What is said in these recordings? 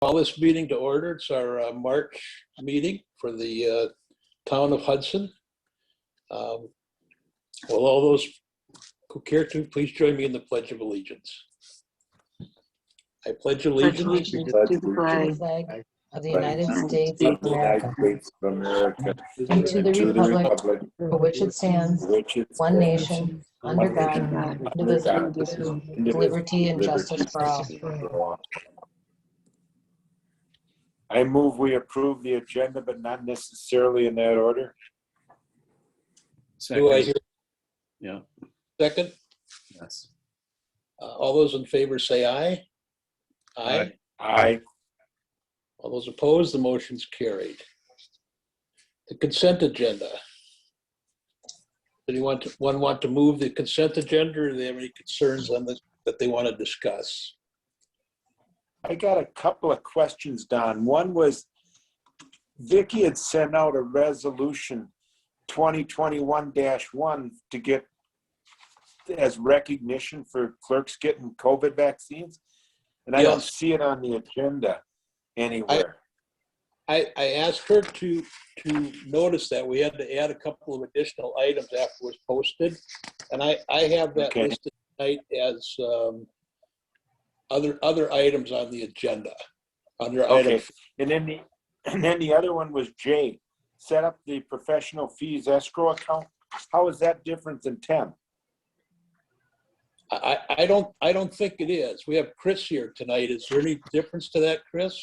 Call this meeting to order. It's our March meeting for the town of Hudson. Will all those who care to please join me in the Pledge of Allegiance? I pledge allegiance to the flag of the United States of America and to the republic for which it stands, one nation, under God, indivisible, with liberty and justice for all. I move we approve the agenda, but not necessarily in that order. Do I hear? Yeah. Second? Yes. All those in favor say aye. Aye. Aye. All those opposed, the motion's carried. The consent agenda. Anyone want to move the consent agenda, or do they have any concerns on this that they want to discuss? I got a couple of questions, Don. One was, Vicki had sent out a resolution 2021-1 to get as recognition for clerks getting COVID vaccines. And I don't see it on the agenda anywhere. I asked her to notice that. We had to add a couple of additional items after it was posted. And I have that listed tonight as other items on the agenda. Under item. And then the other one was J, set up the professional fees escrow account. How is that different than 10? I don't think it is. We have Chris here tonight. Is there any difference to that, Chris?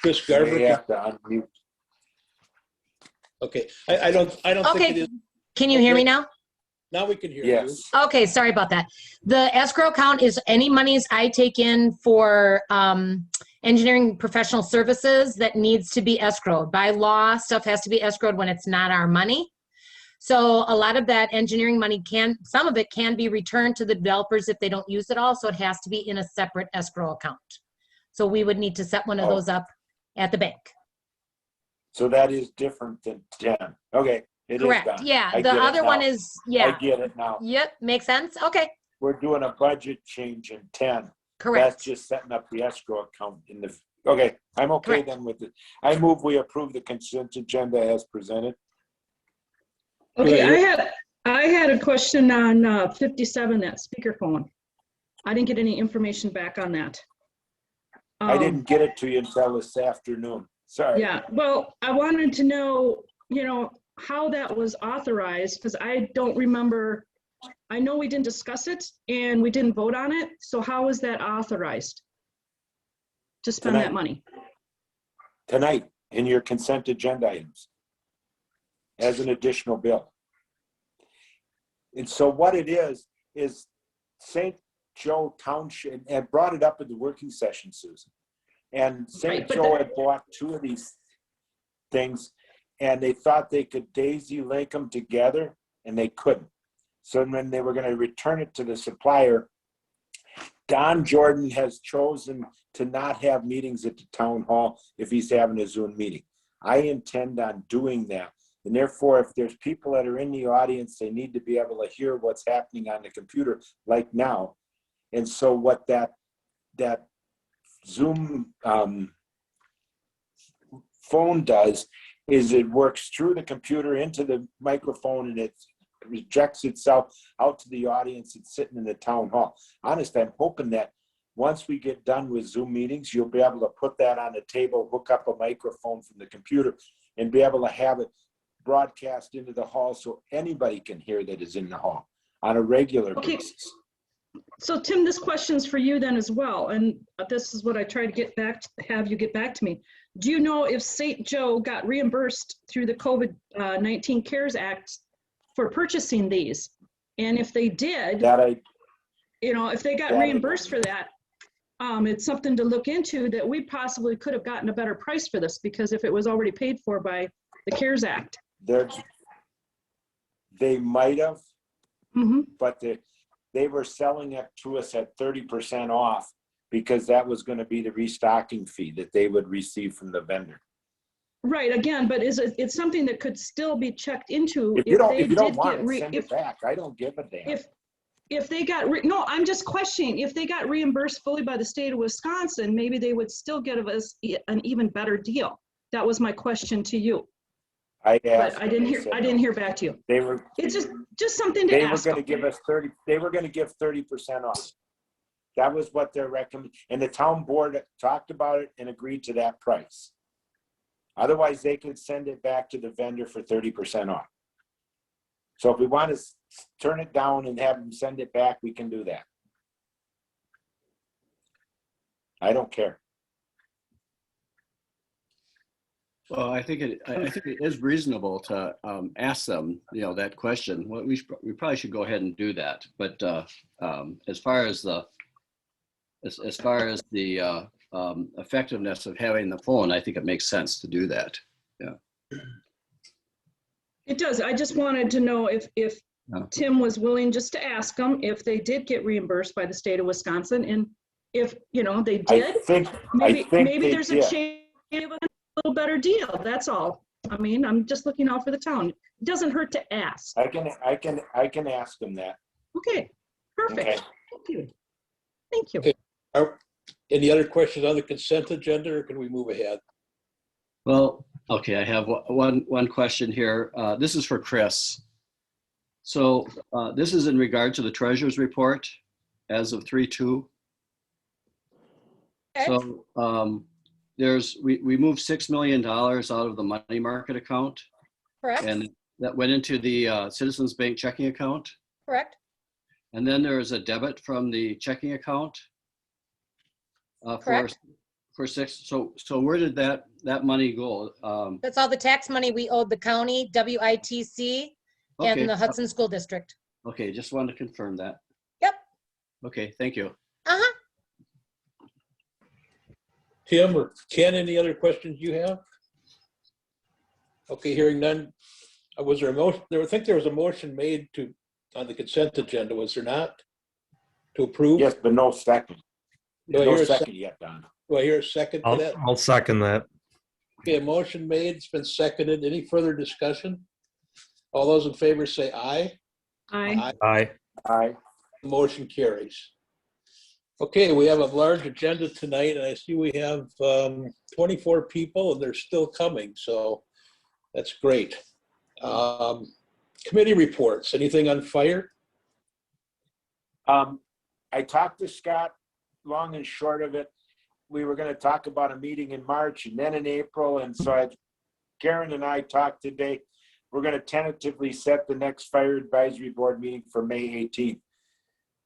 Chris Garber. You have to unmute. Okay, I don't think it is. Can you hear me now? Now we can hear Yes. you. Okay, sorry about that. The escrow account is any monies I take in for engineering professional services that needs to be escrowed. By law, stuff has to be escrowed when it's not our money. So a lot of that engineering money some of it can be returned to the developers if they don't use it all, so it has to be in a separate escrow account. So we would need to set one of those up at the bank. So that is different than 10. Okay. It Correct. is done. Yeah. The other one is, I get it now. Yep. Makes sense. Okay. We're doing a budget change in 10. Correct. That's just setting up the escrow account in the, okay. I'm okay Correct. then with it. I move we approve the consent agenda as presented. Okay, I had a question on 57, that speakerphone. I didn't get any information back on that. I didn't get it to you until this afternoon. Sorry. Yeah, well, I wanted to know, how that was authorized, because I don't remember. I know we didn't discuss it and we didn't vote on it. So how was that authorized to spend that money? Tonight in your consent agenda items as an additional bill. And so what it is St. Joe Township, and brought it up at the working session, Susan. And St. Joe had bought 2 of these things, and they thought they could daisy link them together, and they couldn't. So when they were going to return it to the supplier, Don Jordan has chosen to not have meetings at the town hall if he's having a Zoom meeting. I intend on doing that. And therefore, if there's people that are in the audience, they need to be able to hear what's happening on the computer like now. And so what that Zoom phone does is it works through the computer into the microphone, and it rejects itself out to the audience that's sitting in the town hall. Honestly, I'm hoping that once we get done with Zoom meetings, you'll be able to put that on the table, hook up a microphone from the computer, and be able to have it broadcast into the hall so anybody can hear that is in the hall on a regular basis. So Tim, this question's for you then as well. And this is what I try to have you get back to me. Do you know if St. Joe got reimbursed through the COVID-19 CARES Act for purchasing these? And if they did, if they got reimbursed for that, it's something to look into, that we possibly could have gotten a better price for this, because if it was already paid for by the CARES Act. They might have, but they were selling it to us at 30% off, because that was going to be the restocking fee that they would receive from the vendor. Right, again, but it's something that could still be checked into If you don't, they if you don't did want get it, send it back. I don't give a damn. if they got, no, I'm just questioning, if they got reimbursed fully by the state of Wisconsin, maybe they would still give us an even better deal. That was my question to you, I but asked. I didn't and they hear, said I didn't no. hear back to you. They were, It's just something to they were ask. gonna give us 30, they were gonna give 30% off. That was what they're recommending. And the town board talked about it and agreed to that price. Otherwise, they could send it back to the vendor for 30% off. So if we want to turn it down and have them send it back, we can do that. I don't care. Well, I think it is reasonable to ask them, that question. Well, we probably should go ahead and do that. But as far as the effectiveness of having the phone, I think it makes sense to do that. Yeah. It does. I just wanted to know if Tim was willing just to ask them if they did get reimbursed by the state of Wisconsin, and if, they did, maybe there's a chance of a little better deal. That's all. I mean, I'm just looking out for the town. It doesn't hurt to ask. I can ask them that. Okay, perfect. Okay. Thank you. Thank you. Okay. Any other questions on the consent agenda, or can we move ahead? Well, okay, I have one question here. This is for Chris. So this is in regard to the treasurer's report as of 3/2. Okay. So we moved $6 million out of the money market account. Correct. And that went into the Citizens Bank checking account. Correct. And then there is a debit from the checking account. Correct. For six. So where did that money go? That's all the tax money we owed the county, WITC, Okay. and the Hudson School District. Okay, just wanted to confirm that. Yep. Okay, thank you. Uh-huh. Tim or Ken, any other questions you have? Okay, hearing none. Was there a motion? I think there was a motion made on the consent agenda, was there not? To approve? Yes, but no second. Do I No hear a second yet, Don. Do I hear a second to that? I'll second that. Okay, a motion made, it's been seconded. Any further discussion? All those in favor say aye. Aye. Aye. Aye. The motion carries. Okay, we have a large agenda tonight, and I see we have 24 people, and they're still coming, so that's great. Committee reports, anything on fire? I talked to Scott, long and short of it. We were going to talk about a meeting in March and then in April, and so Karen and I talked today. We're going to tentatively set the next fire advisory board meeting for May 18th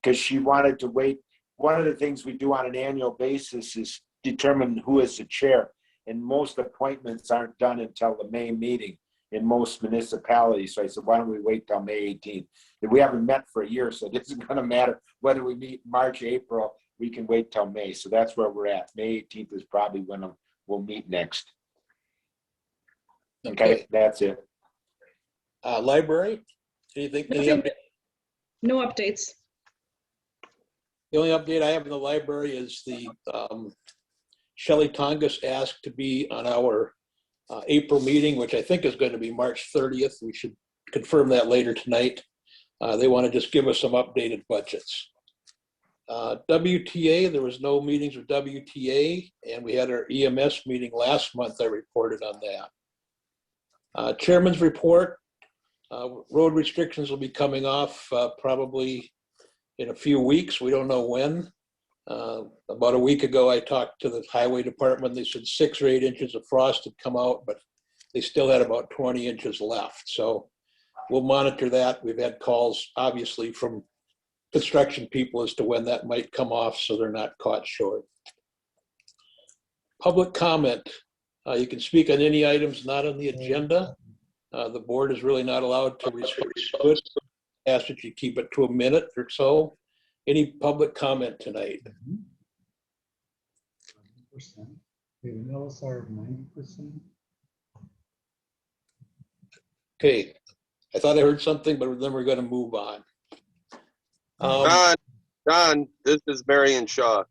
because she wanted to wait. One of the things we do on an annual basis is determine who is the chair, and most appointments aren't done until the May meeting in most municipalities. So I said, why don't we wait till May 18th? And we haven't met for a year, so it isn't going to matter whether we meet March, April. We can wait till May. So that's where we're at. May 18th is probably when we'll meet next. Okay, that's it. Library, anything? Any update? No updates. The only update I have in the library is the Shelley Tongas asked to be on our April meeting, which I think is going to be March 30th. We should confirm that later tonight. They want to just give us some updated budgets. WTA, there was no meetings with WTA, and we had our EMS meeting last month. I reported on that. Chairman's report, road restrictions will be coming off probably in a few weeks. We don't know when. About a week ago, I talked to the highway department. They said 6 or 8 inches of frost had come out, but they still had about 20 inches left. So we'll monitor that. We've had calls, obviously, from construction people as to when that might come off so they're not caught short. Public comment. You can speak on any items not on the agenda. The board is really not allowed to respond to it. Ask that you keep it to a minute or so. Any public comment tonight? 90%. Renewals are 90%. Okay, I thought I heard something, but then we're going to move on. Don, this is Marion Shaw.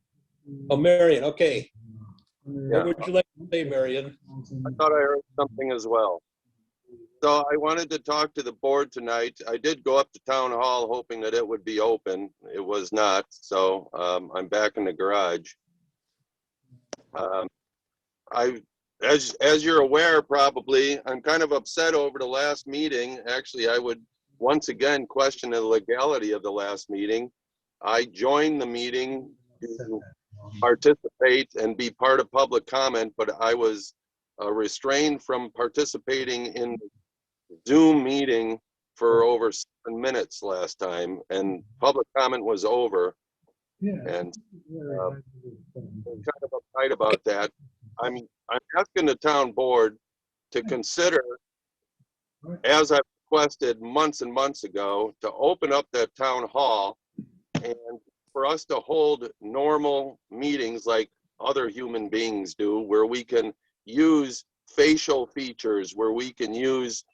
Oh, Marion, okay. What would you like Hey, Marion. I thought I heard something as well. So I wanted to talk to the board tonight. I did go up to town hall hoping that it would be open. It was not, so I'm back in the garage. As you're aware, probably, I'm kind of upset over the last meeting. Actually, I would once again question the legality of the last meeting. I joined the meeting to participate and be part of public comment, but I was restrained from participating in the Zoom meeting for over 7 minutes last time, and public comment was over. And I'm kind of uptight about that. I'm asking the town board to consider, as I requested months and months ago, to open up that town hall and for us to hold normal meetings like other human beings do, where we can use facial features, where we can use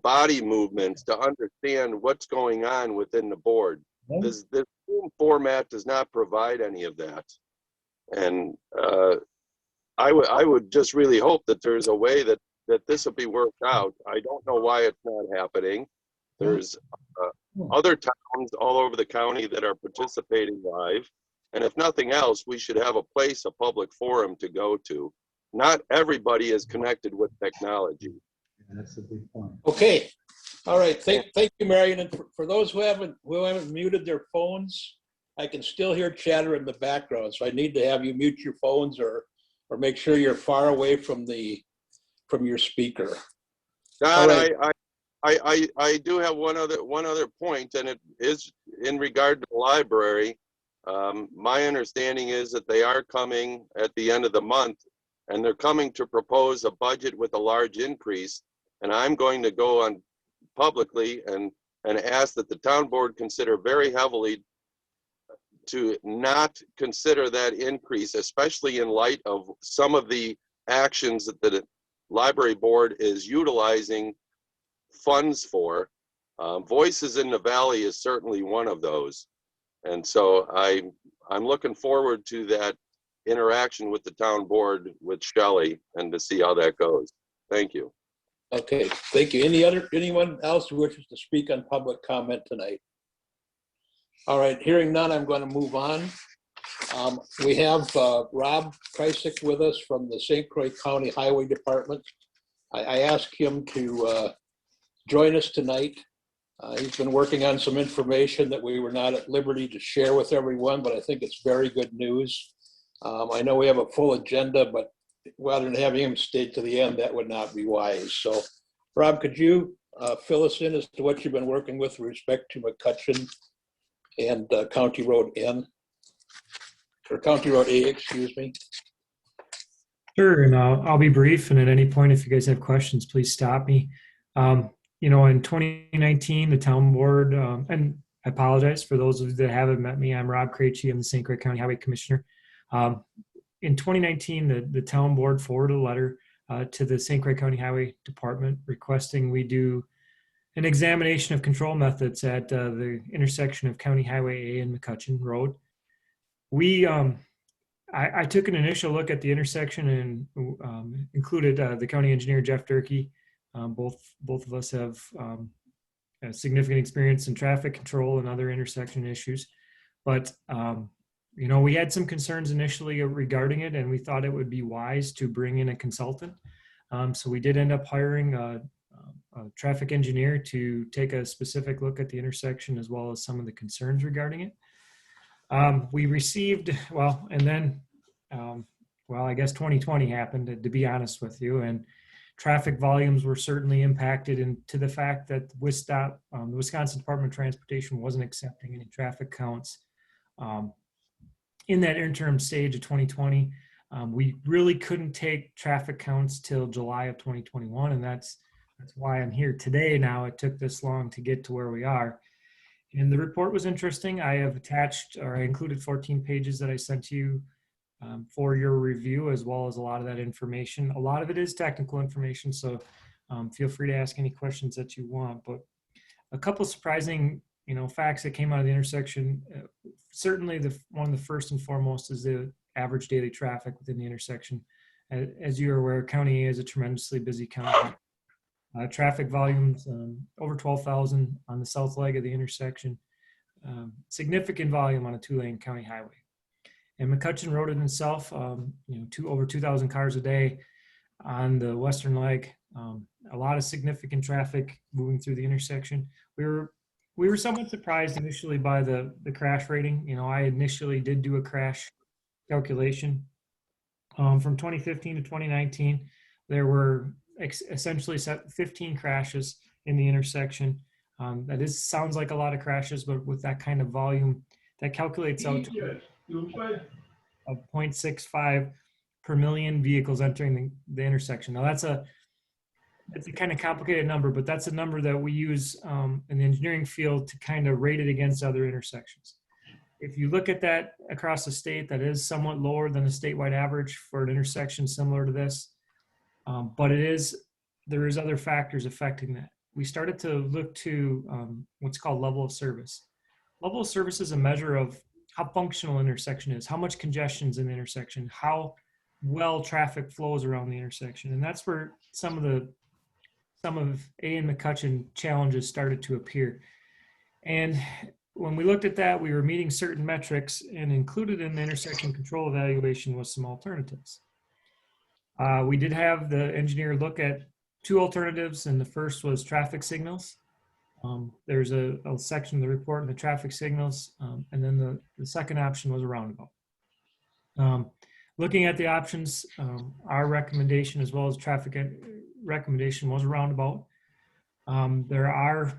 body movements to understand what's going on within the board. This Zoom format does not provide any of that. And I would just really hope that there's a way that this will be worked out. I don't know why it's not happening. There's other towns all over the county that are participating live. And if nothing else, we should have a place, a public forum to go to. Not everybody is connected with technology. That's a big point. Okay. All right. Thank you, Marion. And for those who haven't muted their phones, I can still hear chatter in the background. So I need to have you mute your phones or make sure you're far away from your speaker. Don, right. I do have one other point, and it is in regard to the library. My understanding is that they are coming at the end of the month, and they're coming to propose a budget with a large increase. And I'm going to go on publicly and ask that the town board consider very heavily to not consider that increase, especially in light of some of the actions that the library board is utilizing funds for. Voices in the Valley is certainly one of those. And so I'm looking forward to that interaction with the town board with Shelley and to see how that goes. Thank you. Okay, thank you. Anyone else who wishes to speak on public comment tonight? All right, hearing none, I'm going to move on. We have Rob Kreisig with us from the St. Croix County Highway Department. I asked him to join us tonight. He's been working on some information that we were not at liberty to share with everyone, but I think it's very good news. I know we have a full agenda, but rather than having him stay to the end, that would not be wise. So, Rob, could you fill us in as to what you've been working with respect to McCutcheon and County Road N, or County Road A, excuse me? Sure, and I'll be brief, and at any point, if you guys have questions, please stop me. In 2019, the town board, and I apologize for those of you that haven't met me, I'm Rob Krejci, I'm the St. Croix County Highway Commissioner. In 2019, the town board forwarded a letter to the St. Croix County Highway Department requesting we do an examination of control methods at the intersection of County Highway A and McCutcheon Road. I took an initial look at the intersection and included the county engineer, Jeff Durkee. Both of us have significant experience in traffic control and other intersection issues. But we had some concerns initially regarding it, and we thought it would be wise to bring in a consultant. So we did end up hiring a traffic engineer to take a specific look at the intersection as well as some of the concerns regarding it. We received, I guess 2020 happened, to be honest with you, and traffic volumes were certainly impacted into the fact that WISDOT, the Wisconsin Department of Transportation, wasn't accepting any traffic counts. In that interim stage of 2020, we really couldn't take traffic counts till July of 2021, and that's why I'm here today. Now it took this long to get to where we are. And the report was interesting. I have I included 14 pages that I sent to you for your review, as well as a lot of that information. A lot of it is technical information, so feel free to ask any questions that you want. But a couple surprising facts that came out of the intersection. Certainly one of the first and foremost is the average daily traffic within the intersection. As you are aware, County A is a tremendously busy county. Traffic volumes over 12,000 on the south leg of the intersection. Significant volume on a two-lane county highway. And McCutcheon Road in itself, over 2,000 cars a day on the western leg. A lot of significant traffic moving through the intersection. We were somewhat surprised initially by the crash rating. I initially did do a crash calculation. From 2015 to 2019, there were essentially 15 crashes in the intersection. That sounds like a lot of crashes, but with that kind of volume, that calculates out to of 0.65 per million vehicles entering the intersection. Now it's a kind of complicated number, but that's a number that we use in the engineering field to kind of rate it against other intersections. If you look at that across the state, that is somewhat lower than the statewide average for an intersection similar to this. But there is other factors affecting that. We started to look to what's called level of service. Level of service is a measure of how functional an intersection is, how much congestion is in the intersection, how well traffic flows around the intersection. And that's where some of A and McCutcheon challenges started to appear. And when we looked at that, we were meeting certain metrics, and included in the intersection control evaluation was some alternatives. We did have the engineer look at two alternatives, and the first was traffic signals. There's a section of the report on the traffic signals, and then the second option was a roundabout. Looking at the options, our recommendation as well as traffic recommendation was a roundabout. There are,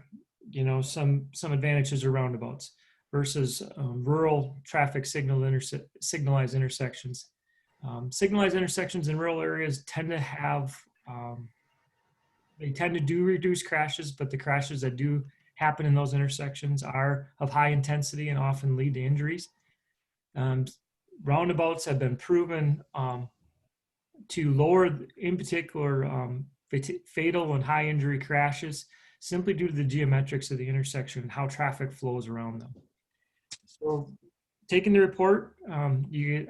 some advantages of roundabouts versus rural traffic signalized intersections. Signalized intersections in rural areas tend to have, they tend to do reduce crashes, but the crashes that do happen in those intersections are of high intensity and often lead to injuries. Roundabouts have been proven to lower, in particular, fatal and high injury crashes simply due to the geometrics of the intersection and how traffic flows around them. So taking the report,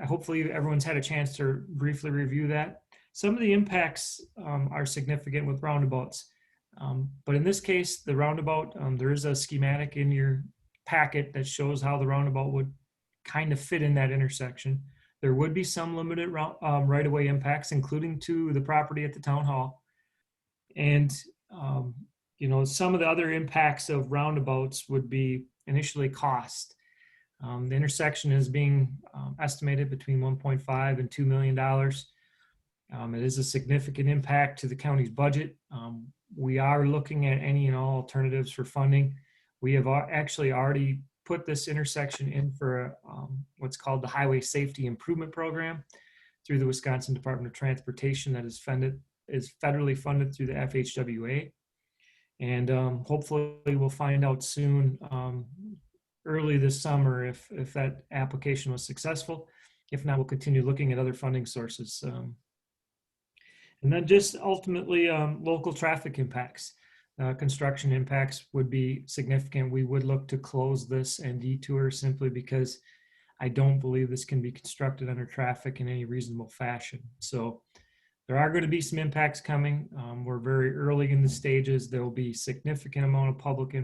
hopefully everyone's had a chance to briefly review that. Some of the impacts are significant with roundabouts. But in this case, the roundabout, there is a schematic in your packet that shows how the roundabout would kind of fit in that intersection. There would be some limited right-of-way impacts, including to the property at the town hall. And, some of the other impacts of roundabouts would be initially cost. The intersection is being estimated between $1.5 and $2 million. It is a significant impact to the county's budget. We are looking at any and all alternatives for funding. We have actually already put this intersection in for what's called the Highway Safety Improvement Program through the Wisconsin Department of Transportation that is federally funded through the FHWA. And hopefully we'll find out soon, early this summer, if that application was successful. If not, we'll continue looking at other funding sources. And then just ultimately local traffic impacts. Construction impacts would be significant. We would look to close this and detour simply because I don't believe this can be constructed under traffic in any reasonable fashion. So there are going to be some impacts coming. We're very early in the stages. There will be significant amount of public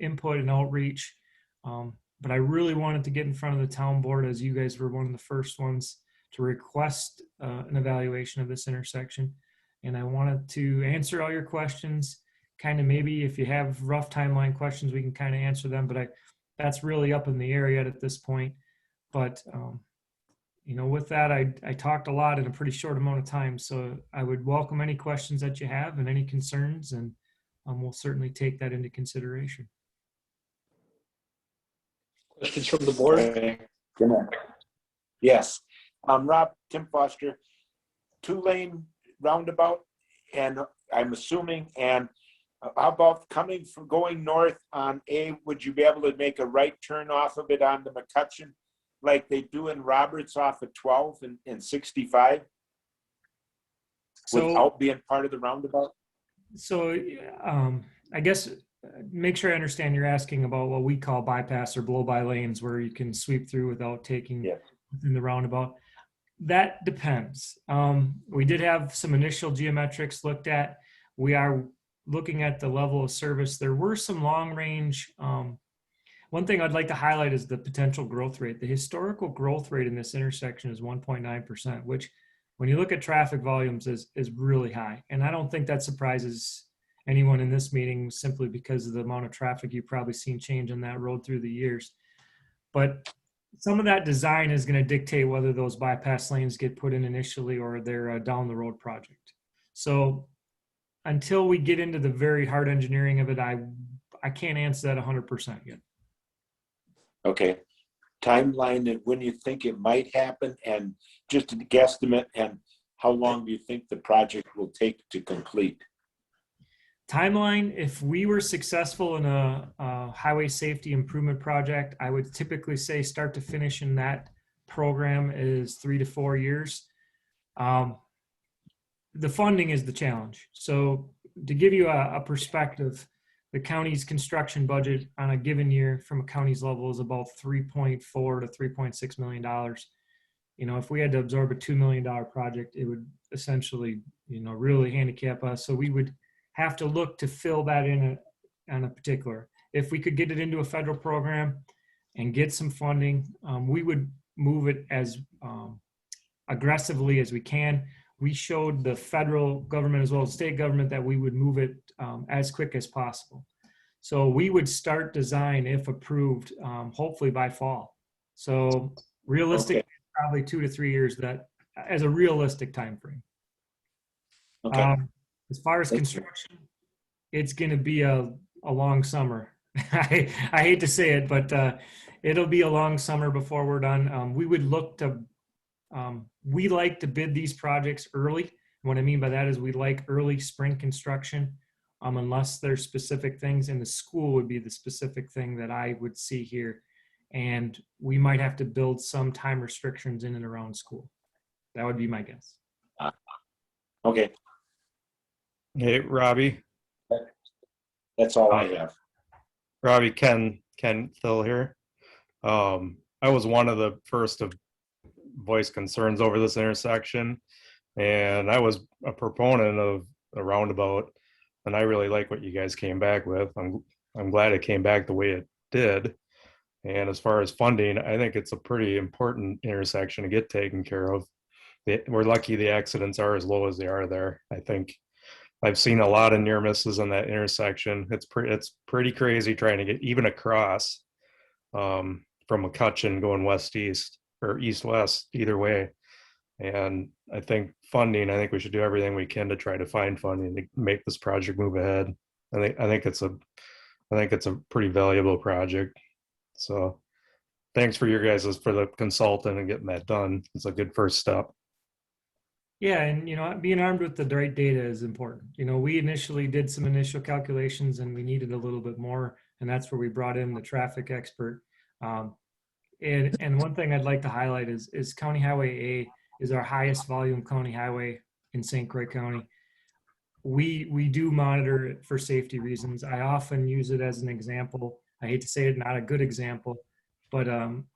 input and outreach. But I really wanted to get in front of the town board, as you guys were one of the first ones to request an evaluation of this intersection. And I wanted to answer all your questions. Kind of maybe if you have rough timeline questions, we can kind of answer them, but that's really up in the air yet at this point. But, with that, I talked a lot in a pretty short amount of time. So I would welcome any questions that you have and any concerns, and we'll certainly take that into consideration. Questions from the board? Yes. Rob, Tim Foster, 2-lane roundabout, and I'm assuming, and how about going north on A, would you be able to make a right turn off of it onto McCutcheon like they do in Roberts off of 12 and 65 without being part of the roundabout? So I guess make sure I understand, you're asking about what we call bypass or blow-by lanes where you can sweep through without taking within the roundabout. That depends. We did have some initial geometrics looked at. We are looking at the level of service. There were some long range. One thing I'd like to highlight is the potential growth rate. The historical growth rate in this intersection is 1.9%, which when you look at traffic volumes is really high. And I don't think that surprises anyone in this meeting simply because of the amount of traffic you've probably seen change on that road through the years. But some of that design is going to dictate whether those bypass lanes get put in initially or they're a down the road project. So until we get into the very hard engineering of it, I can't answer that 100% yet. Okay. Timeline and when you think it might happen, and just a guesstimate, and how long do you think the project will take to complete? Timeline, if we were successful in a highway safety improvement project, I would typically say start to finish in that program is 3 to 4 years. The funding is the challenge. So to give you a perspective, the county's construction budget on a given year from a county's level is about $3.4 to $3.6 million. You know, if we had to absorb a $2 million project, it would essentially, really handicap us. So we would have to look to fill that in on a particular. If we could get it into a federal program and get some funding, we would move it as aggressively as we can. We showed the federal government as well as state government that we would move it as quick as possible. So we would start design, if approved, hopefully by fall. So realistic, Okay. probably 2 to 3 years, that as a realistic time frame. Okay. As far as construction, it's going to be a long summer. I hate to say it, but it'll be a long summer before we're done. We would look to, we like to bid these projects early. And what I mean by that is we like early spring construction, unless there's specific things, and the school would be the specific thing that I would see here. And we might have to build some time restrictions in and around school. That would be my guess. Okay. Hey, Robbie. That's all I have. Robbie, Ken Thill here. I was one of the first to voice concerns over this intersection, and I was a proponent of a roundabout, and I really like what you guys came back with. I'm glad it came back the way it did. And as far as funding, I think it's a pretty important intersection to get taken care of. We're lucky the accidents are as low as they are there. I think I've seen a lot of near misses on that intersection. It's pretty crazy trying to get even across from McCutcheon going west-east or east-west, either way. And I think we should do everything we can to try to find funding to make this project move ahead. I think it's a pretty valuable project. So thanks for your guys for the consultant and getting that done. It's a good first step. Yeah, and being armed with the right data is important. We initially did some initial calculations and we needed a little bit more, and that's where we brought in the traffic expert. And one thing I'd like to highlight is County Highway A is our highest volume county highway in St. Croix County. We do monitor it for safety reasons. I often use it as an example. I hate to say it, not a good example, but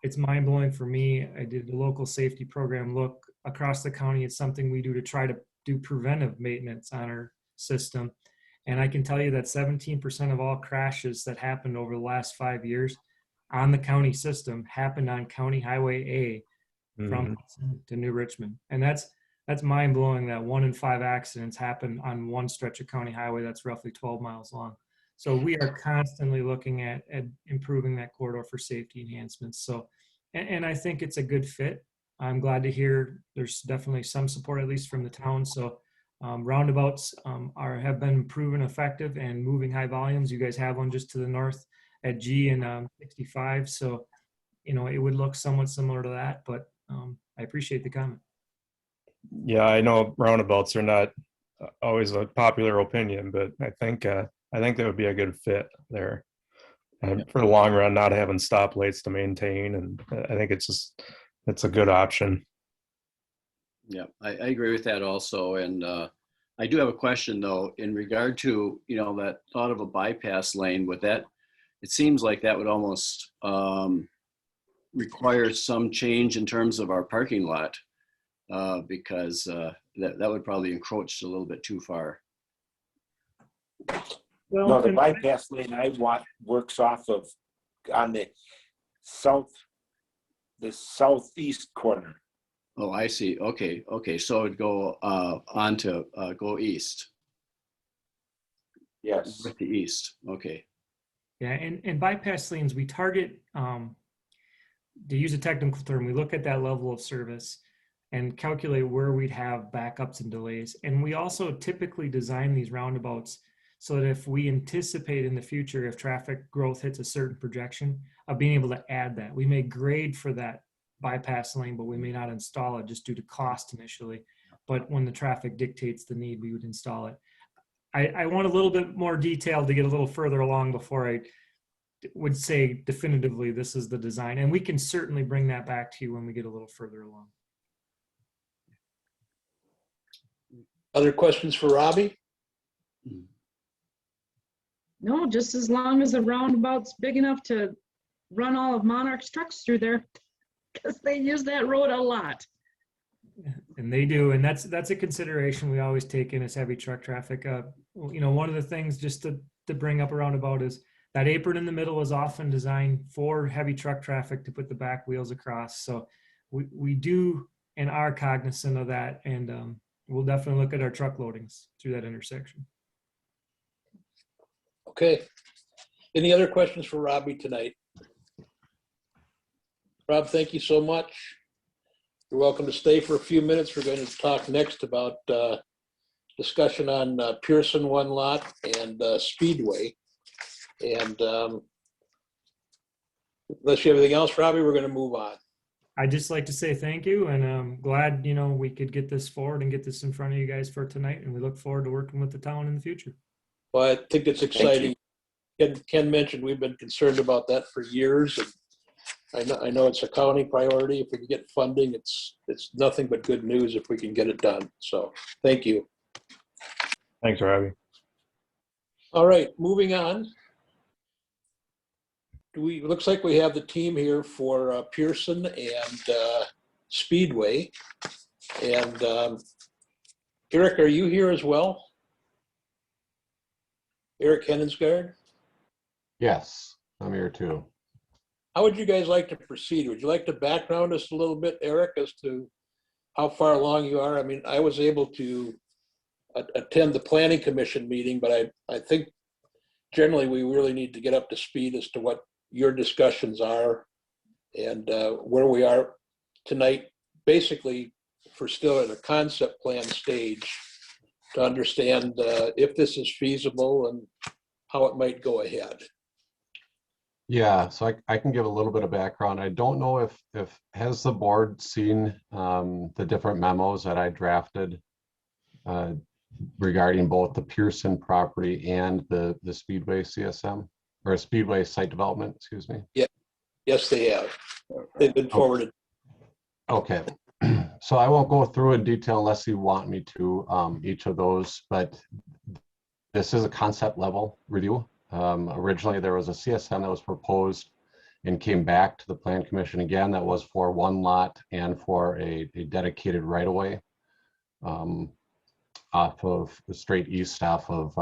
it's mind-blowing for me. I did a local safety program look across the county. It's something we do to try to do preventive maintenance on our system. And I can tell you that 17% of all crashes that happened over the last 5 years on the county system happened on County Highway A from Hudson to New Richmond. And that's mind-blowing that 1 in 5 accidents happen on one stretch of county highway that's roughly 12 miles long. So we are constantly looking at improving that corridor for safety enhancements. So, and I think it's a good fit. I'm glad to hear there's definitely some support, at least from the town. So roundabouts have been proven effective and moving high volumes. You guys have one just to the north at G and 65. So, it would look somewhat similar to that, but I appreciate the comment. Yeah, I know roundabouts are not always a popular opinion, but I think that would be a good fit there. And for the long run, not having stoplights to maintain, and I think it's a good option. Yeah, I agree with that also. And I do have a question though, in regard to, that thought of a bypass lane. With that, it seems like that would almost require some change in terms of our parking lot because that would probably encroach a little bit too far. Well, No, the bypass lane I want works off of on the southeast corner. Oh, I see. Okay, okay. So it'd go on to go east, Yes. with the east. Okay. yeah, and bypass lanes, we target, to use a technical term, we look at that level of service and calculate where we'd have backups and delays. And we also typically design these roundabouts so that if we anticipate in the future, if traffic growth hits a certain projection, of being able to add that. We may grade for that bypass lane, but we may not install it just due to cost initially. But when the traffic dictates the need, we would install it. I want a little bit more detail to get a little further along before I would say definitively this is the design. And we can certainly bring that back to you when we get a little further along. Other questions for Robbie? No, just as long as the roundabout's big enough to run all of Monarch's trucks through there, because they use that road a lot. And they do, and that's a consideration we always take in as heavy truck traffic. You know, one of the things just to bring up a roundabout is that apron in the middle is often designed for heavy truck traffic to put the back wheels across. So we do and are cognizant of that, and we'll definitely look at our truck loadings through that intersection. Okay. Any other questions for Robbie tonight? Rob, thank you so much. You're welcome to stay for a few minutes. We're going to talk next about discussion on Pearson one lot and Speedway. And unless you have anything else, Robbie, we're going to move on. I'd just like to say thank you, and I'm glad, you know, we could get this forward and get this in front of you guys for tonight, and we look forward to working with the town in the future. Well, I think it's exciting. Ken mentioned we've been concerned about that for years, and I know it's a county priority. If we can get funding, it's nothing but good news if we can get it done. So thank you. Thanks, Robbie. All right, moving on. Looks like we have the team here for Pearson and Speedway. And Eric, are you here as well? Eric Henningsgaard? Yes, I'm here too. How would you guys like to proceed? Would you like to background us a little bit, Eric, as to how far along you are? I mean, I was able to attend the Planning Commission meeting, but I think generally we really need to get up to speed as to what your discussions are and where we are tonight, basically for still in a concept plan stage to understand if this is feasible and how it might go ahead. Yeah, so I can give a little bit of background. I don't know if has the board seen the different memos that I drafted regarding both the Pearson property and the Speedway CSM or Speedway site development, excuse me. Yeah, yes, they have. They've been forwarded. Okay, so I won't go through in detail unless you want me to each of those, but this is a concept level review. Originally, there was a CSM that was proposed and came back to the Plan Commission again. That was for one lot and for a dedicated right-of-way off of the straight east off of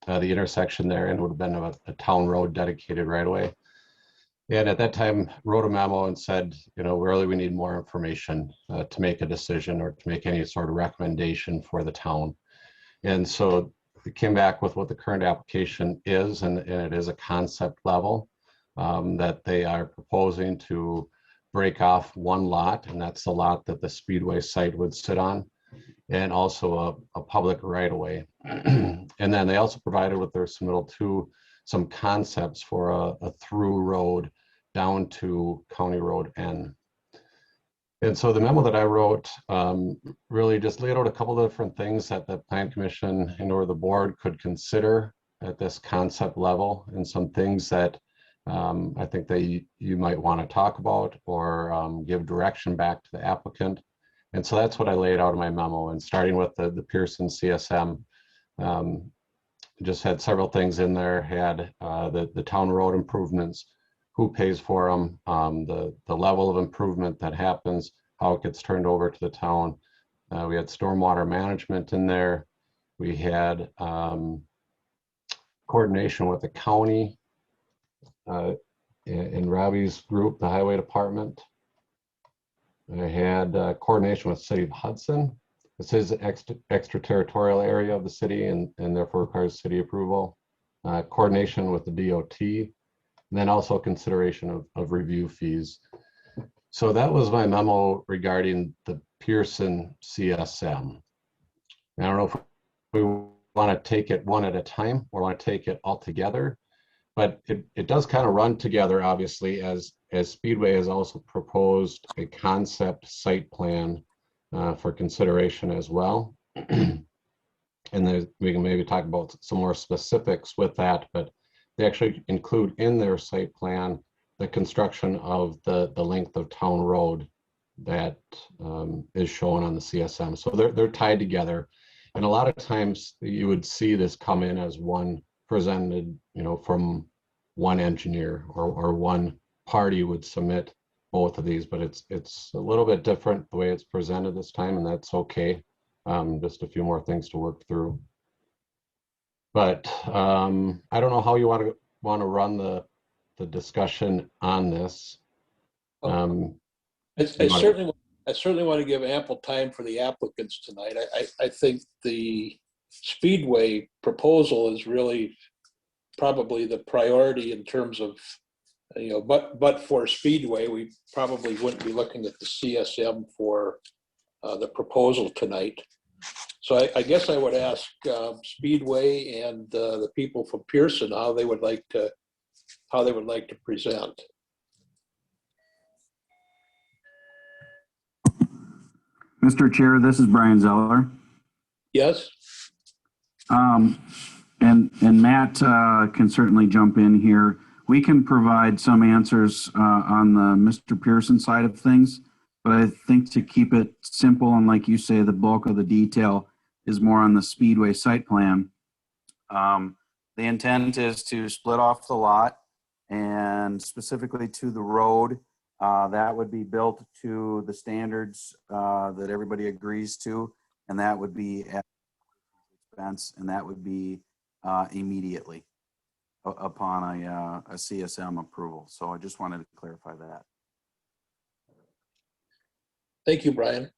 the intersection there, and would have been a town road dedicated right-of-way. And at that time, wrote a memo and said, you know, really we need more information to make a decision or to make any sort of recommendation for the town. And so we came back with what the current application is, and it is a concept level that they are proposing to break off one lot, and that's the lot that the Speedway site would sit on, and also a public right-of-way. And then they also provided with their submittal to some concepts for a through road down to County Road N. And so the memo that I wrote really just laid out a couple of different things that the Plan Commission and or the board could consider at this concept level, and some things that I think that you might want to talk about or give direction back to the applicant. And so that's what I laid out in my memo. And starting with the Pearson CSM, just had several things in there, had the town road improvements, who pays for them, the level of improvement that happens, how it gets turned over to the town. We had stormwater management in there. We had coordination with the county in Robbie's group, the highway department. I had coordination with the city of Hudson. This is an extraterritorial area of the city and therefore requires city approval. Coordination with the DOT, and then also consideration of review fees. So that was my memo regarding the Pearson CSM. I don't know if we want to take it one at a time or want to take it all together, but it does kind of run together, obviously, as Speedway has also proposed a concept site plan for consideration as well. And then we can maybe talk about some more specifics with that, but they actually include in their site plan the construction of the length of town road that is shown on the CSM. So they're tied together. And a lot of times you would see this come in as one presented, from one engineer or one party would submit both of these, but it's a little bit different the way it's presented this time, and that's okay. Just a few more things to work through. But I don't know how you want to run the discussion on this. I certainly want to give ample time for the applicants tonight. I think the Speedway proposal is really probably the priority in terms of, but for Speedway, we probably wouldn't be looking at the CSM for the proposal tonight. So I guess I would ask Speedway and the people from Pearson how they would like to present. Mr. Chair, this is Brian Zeller. Yes. And Matt can certainly jump in here. We can provide some answers on the Mr. Pearson side of things, but I think to keep it simple and like you say, the bulk of the detail is more on the Speedway site plan. The intent is to split off the lot and specifically to the road. That would be built to the standards that everybody agrees to, and that would be at expense, and that would be immediately upon a CSM approval. So I just wanted to clarify that. Thank you, Brian.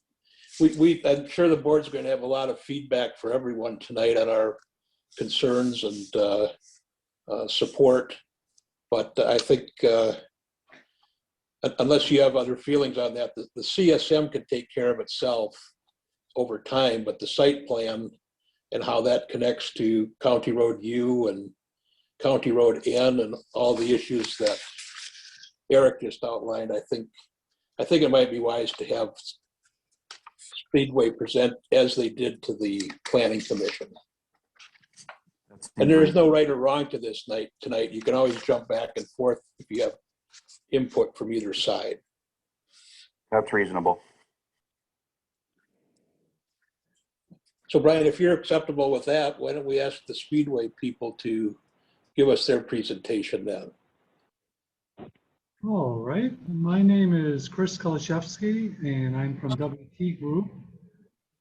I'm sure the board's going to have a lot of feedback for everyone tonight on our concerns and support, but I think unless you have other feelings on that, the CSM can take care of itself over time, but the site plan and how that connects to County Road U and County Road N and all the issues that Eric just outlined, I think it might be wise to have Speedway present as they did to the Planning Commission. And there is no right or wrong to this tonight. You can always jump back and forth if you have input from either side. That's reasonable. So Brian, if you're acceptable with that, why don't we ask the Speedway people to give us their presentation then? All right, my name is Chris Kolashevsky, and I'm from WT Group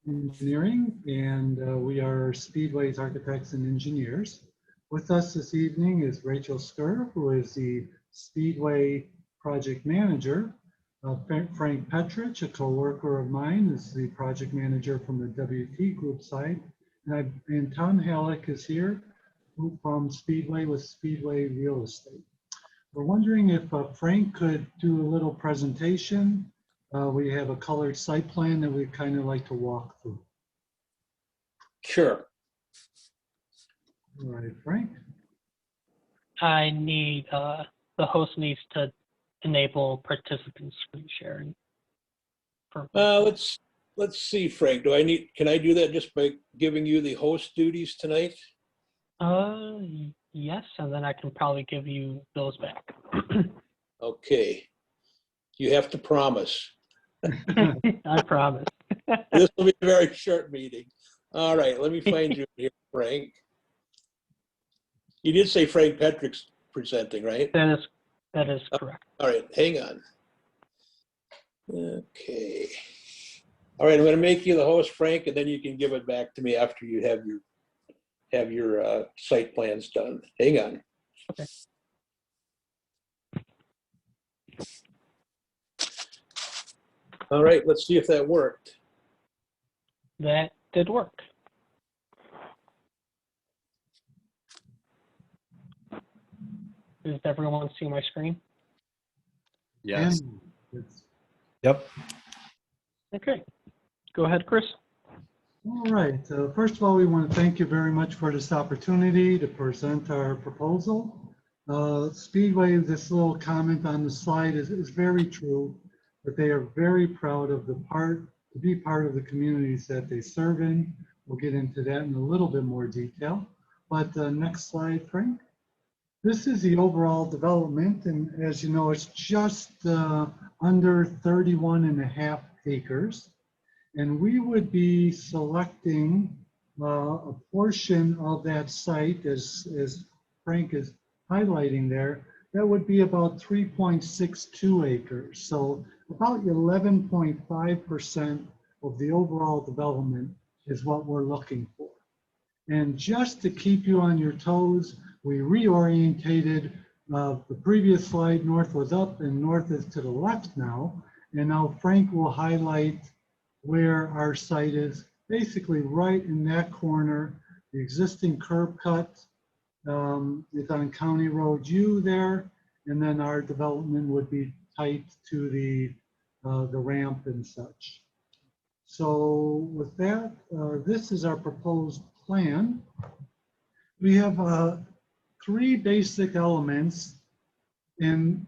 Engineering, and we are Speedway's architects and engineers. With us this evening is Rachel Skur, who is the Speedway project manager. Frank Petrich, a co-worker of mine, is the project manager from the WT Group side. And Tom Halleck is here from Speedway with Speedway Real Estate. We're wondering if Frank could do a little presentation. We have a colored site plan that we'd kind of like to walk through. Sure. All right, Frank. I need, the host needs to enable participant screen sharing. Let's see, Frank. Can I do that just by giving you the host duties tonight? Yes, and then I can probably give you those back. Okay. You have to promise. I promise. This will be a very short meeting. All right, let me find you here, Frank. You did say Frank Petrick's presenting, right? That That is correct. All right, hang on. Okay. All right, I'm going to make you the host, Frank, and then you can give it back to me after you have your site plans done. Hang on. Okay. All right, let's see if that worked. That did work. Does everyone see my screen? Yes. And it's- Yep. Okay. Go ahead, Chris. All right. First of all, we want to thank you very much for this opportunity to present our proposal. Speedway, this little comment on the slide is very true, that they are very proud of to be part of the communities that they serve in. We'll get into that in a little bit more detail. But next slide, Frank. This is the overall development, and as you know, it's just under 31.5 acres. And we would be selecting a portion of that site, as Frank is highlighting there, that would be about 3.62 acres. So about 11.5% of the overall development is what we're looking for. And just to keep you on your toes, we reorientated the previous slide. North was up and north is to the left now. And now Frank will highlight where our site is, basically right in that corner. The existing curb cut is on County Road U there, and then our development would be tight to the ramp and such. So with that, this is our proposed plan. We have 3 basic elements, and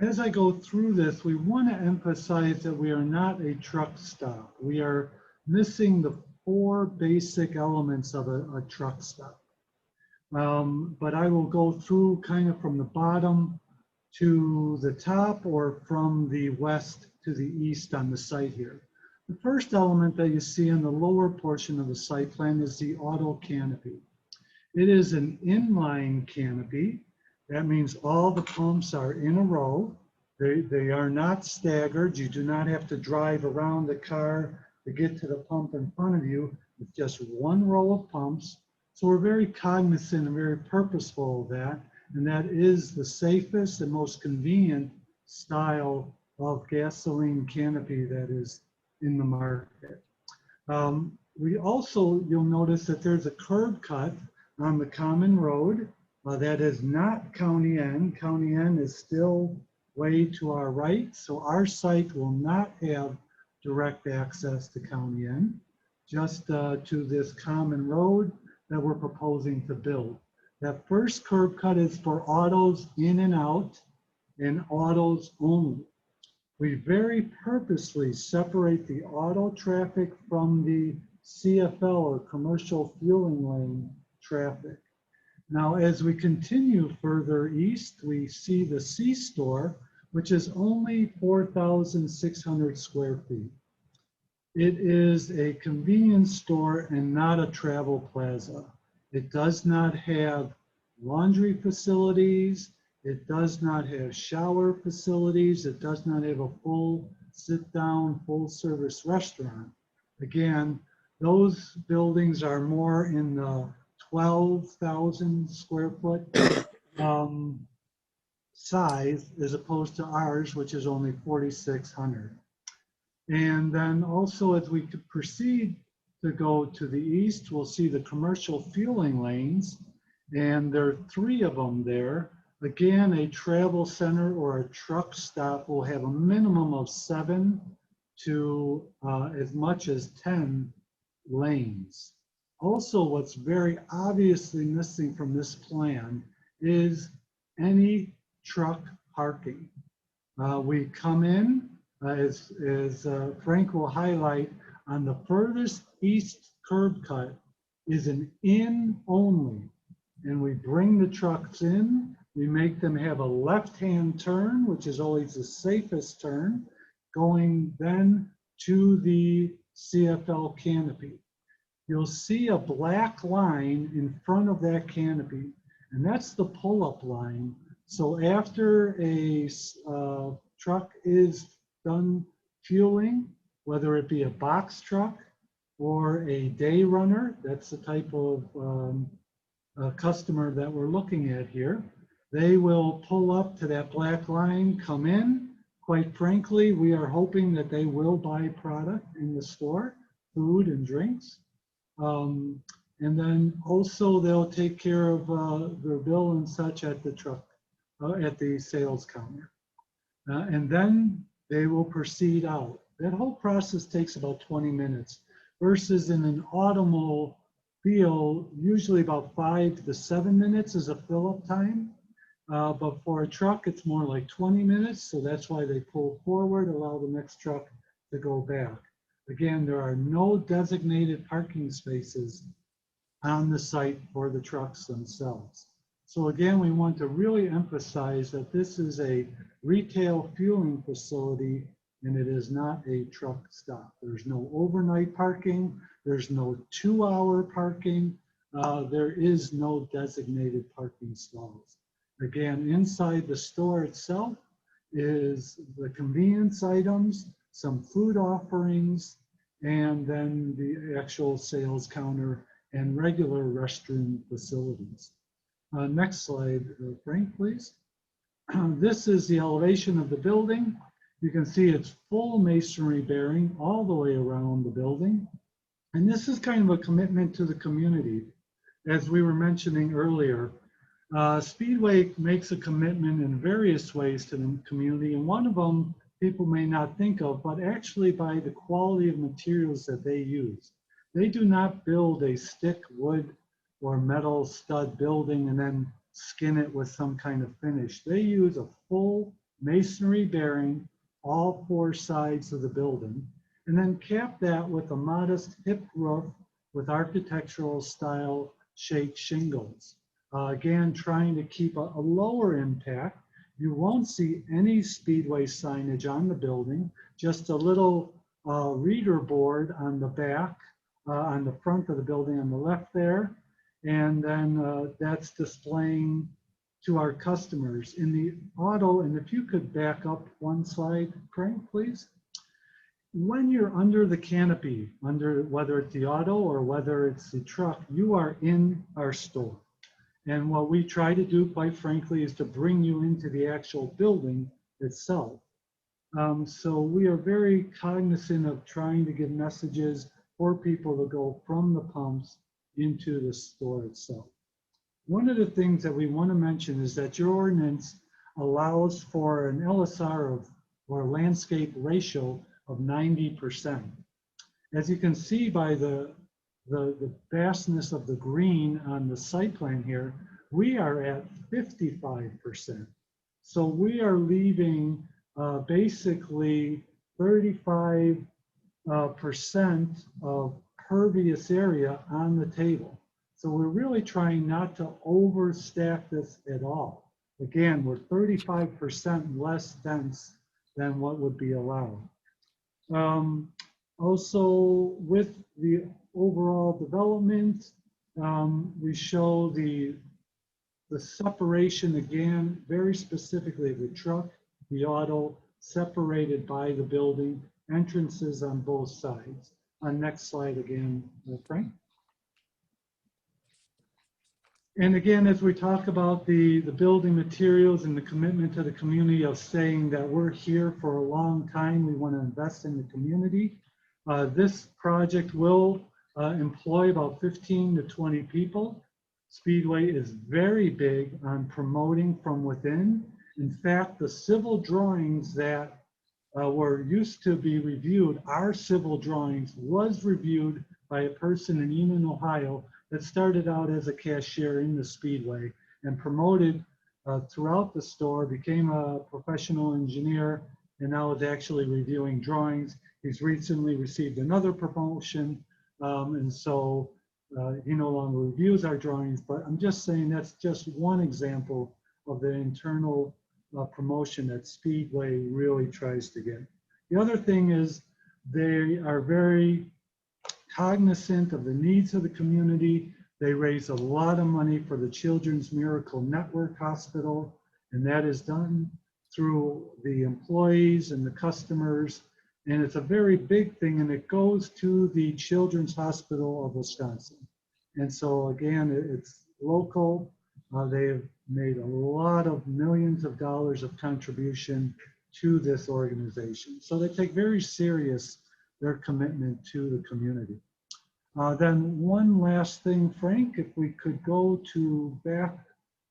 as I go through this, we want to emphasize that we are not a truck stop. We are missing the 4 basic elements of a truck stop. But I will go through kind of from the bottom to the top or from the west to the east on the site here. The first element that you see in the lower portion of the site plan is the auto canopy. It is an inline canopy. That means all the pumps are in a row. They are not staggered. You do not have to drive around the car to get to the pump in front of you. It's just one row of pumps. So we're very cognizant and very purposeful of that. And that is the safest and most convenient style of gasoline canopy that is in the market. We also, you'll notice that there's a curb cut on the common road. That is not County N. County N is still way to our right. So our site will not have direct access to County N, just to this common road that we're proposing to build. That first curb cut is for autos in and out and autos only. We very purposely separate the auto traffic from the CFL or commercial fueling lane traffic. Now, as we continue further east, we see the C-store, which is only 4,600 square feet. It is a convenience store and not a travel plaza. It does not have laundry facilities. It does not have shower facilities. It does not have a full sit-down, full-service restaurant. Again, those buildings are more in the 12,000 square foot size as opposed to ours, which is only 4,600. And then also as we could proceed to go to the east, we'll see the commercial fueling lanes, and there are 3 of them there. Again, a travel center or a truck stop will have a minimum of 7 to as much as 10 lanes. Also, what's very obviously missing from this plan is any truck parking. We come in, as Frank will highlight, on the furthest east curb cut is an in only. And we bring the trucks in, we make them have a left-hand turn, which is always the safest turn, going then to the CFL canopy. You'll see a black line in front of that canopy, and that's the pull-up line. So after a truck is done fueling, whether it be a box truck or a day runner, that's the type of customer that we're looking at here, they will pull up to that black line, come in. Quite frankly, we are hoping that they will buy product in the store, food and drinks. And then also they'll take care of their bill and such at the truck, at the sales counter. And then they will proceed out. That whole process takes about 20 minutes versus in an automobile, usually about 5 to 7 minutes is a fill-up time. But for a truck, it's more like 20 minutes. So that's why they pull forward, allow the next truck to go back. Again, there are no designated parking spaces on the site for the trucks themselves. So again, we want to really emphasize that this is a retail fueling facility and it is not a truck stop. There's no overnight parking. There's no 2-hour parking. There is no designated parking stalls. Again, inside the store itself is the convenience items, some food offerings, and then the actual sales counter and regular restroom facilities. Next slide, Frank, please. This is the elevation of the building. You can see it's full masonry bearing all the way around the building. And this is kind of a commitment to the community. As we were mentioning earlier, Speedway makes a commitment in various ways to the community. And one of them people may not think of, but actually by the quality of materials that they use. They do not build a stick, wood, or metal stud building and then skin it with some kind of finish. They use a full masonry bearing all 4 sides of the building and then cap that with a modest hip roof with architectural style shake shingles. Again, trying to keep a lower impact. You won't see any Speedway signage on the building, just a little reader board on the back, on the front of the building on the left there. And then that's displaying to our customers. In the auto, and if you could back up one slide, Frank, please. When you're under the canopy, under whether it's the auto or whether it's the truck, you are in our store. And what we try to do, quite frankly, is to bring you into the actual building itself. So we are very cognizant of trying to give messages for people to go from the pumps into the store itself. One of the things that we want to mention is that your ordinance allows for an LSR of, or landscape ratio of 90%. As you can see by the vastness of the green on the site plan here, we are at 55%. So we are leaving basically 35% of pervious area on the table. So we're really trying not to overstack this at all. Again, we're 35% less dense than what would be allowed. Also, with the overall development, we show the separation again, very specifically the truck, the auto, separated by the building, entrances on both sides. Next slide again, Frank. And again, as we talk about the building materials and the commitment to the community of saying that we're here for a long time, we want to invest in the community. This project will employ about 15 to 20 people. Speedway is very big on promoting from within. In fact, the civil drawings that were used to be reviewed, our civil drawings was reviewed by a person in Union, Ohio that started out as a cashier in the Speedway and promoted throughout the store, became a professional engineer, and now is actually reviewing drawings. He's recently received another promotion, and so he no longer reviews our drawings, but I'm just saying that's just one example of the internal promotion that Speedway really tries to get. The other thing is they are very cognizant of the needs of the community. They raise a lot of money for the Children's Miracle Network Hospital And that is done through the employees and the customers. And it's a very big thing, and it goes to the Children's Hospital of Wisconsin. And so again, it's local. They've made a lot of millions of dollars of contribution to this organization. So they take very serious their commitment to the community. Then one last thing, Frank, if we could go to back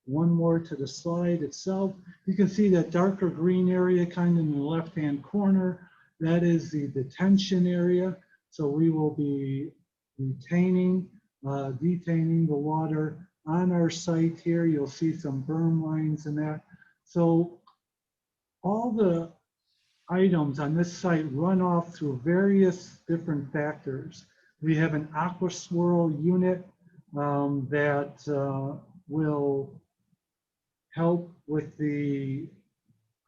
one more to the slide itself, you can see that darker green area kind of in the left-hand corner. That is the detention area. So we will be detaining the water on our site here. You'll see some berm lines and that. So all the items on this site run off through various different factors. We have an aqua swirl unit that will help with the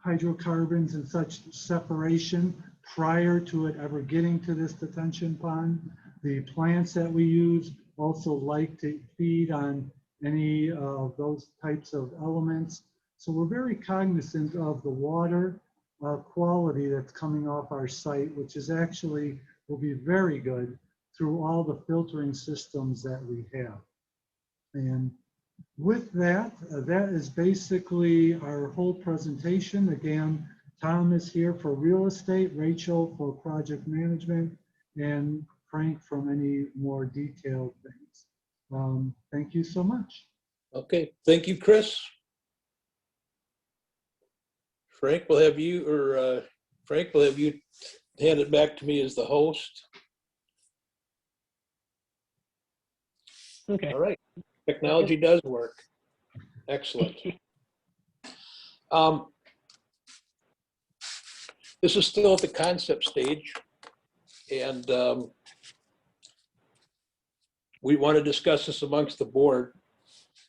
hydrocarbons and such separation prior to it ever getting to this detention pond. The plants that we use also like to feed on any of those types of elements. So we're very cognizant of the water quality that's coming off our site, which is actually will be very good through all the filtering systems that we have. And with that, that is basically our whole presentation. Again, Tom is here for real estate, Rachel for project management, and Frank from any more detailed things. Thank you so much. Okay, thank you, Chris. Frank will have you, hand it back to me as the host. Okay. All right, technology does work. Excellent. This is still at the concept stage, and we want to discuss this amongst the board.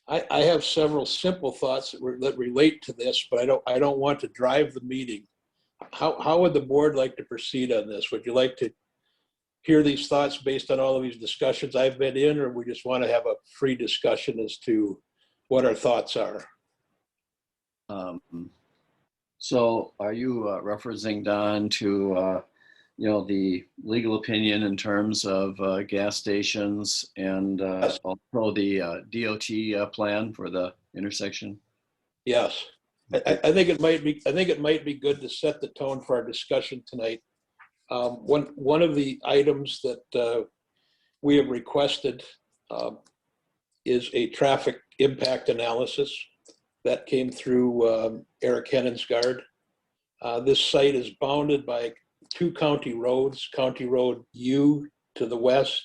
I have several simple thoughts that relate to this, but I don't want to drive the meeting. How would the board like to proceed on this? Would you like to hear these thoughts based on all of these discussions I've been in, or we just want to have a free discussion as to what our thoughts are? So are you referencing, Don, to the legal opinion in terms of gas stations and also the DOT plan for the intersection? Yes, I think it might be good to set the tone for our discussion tonight. One of the items that we have requested is a traffic impact analysis that came through Eric Henninsgaard. This site is bounded by two county roads, County Road U to the west,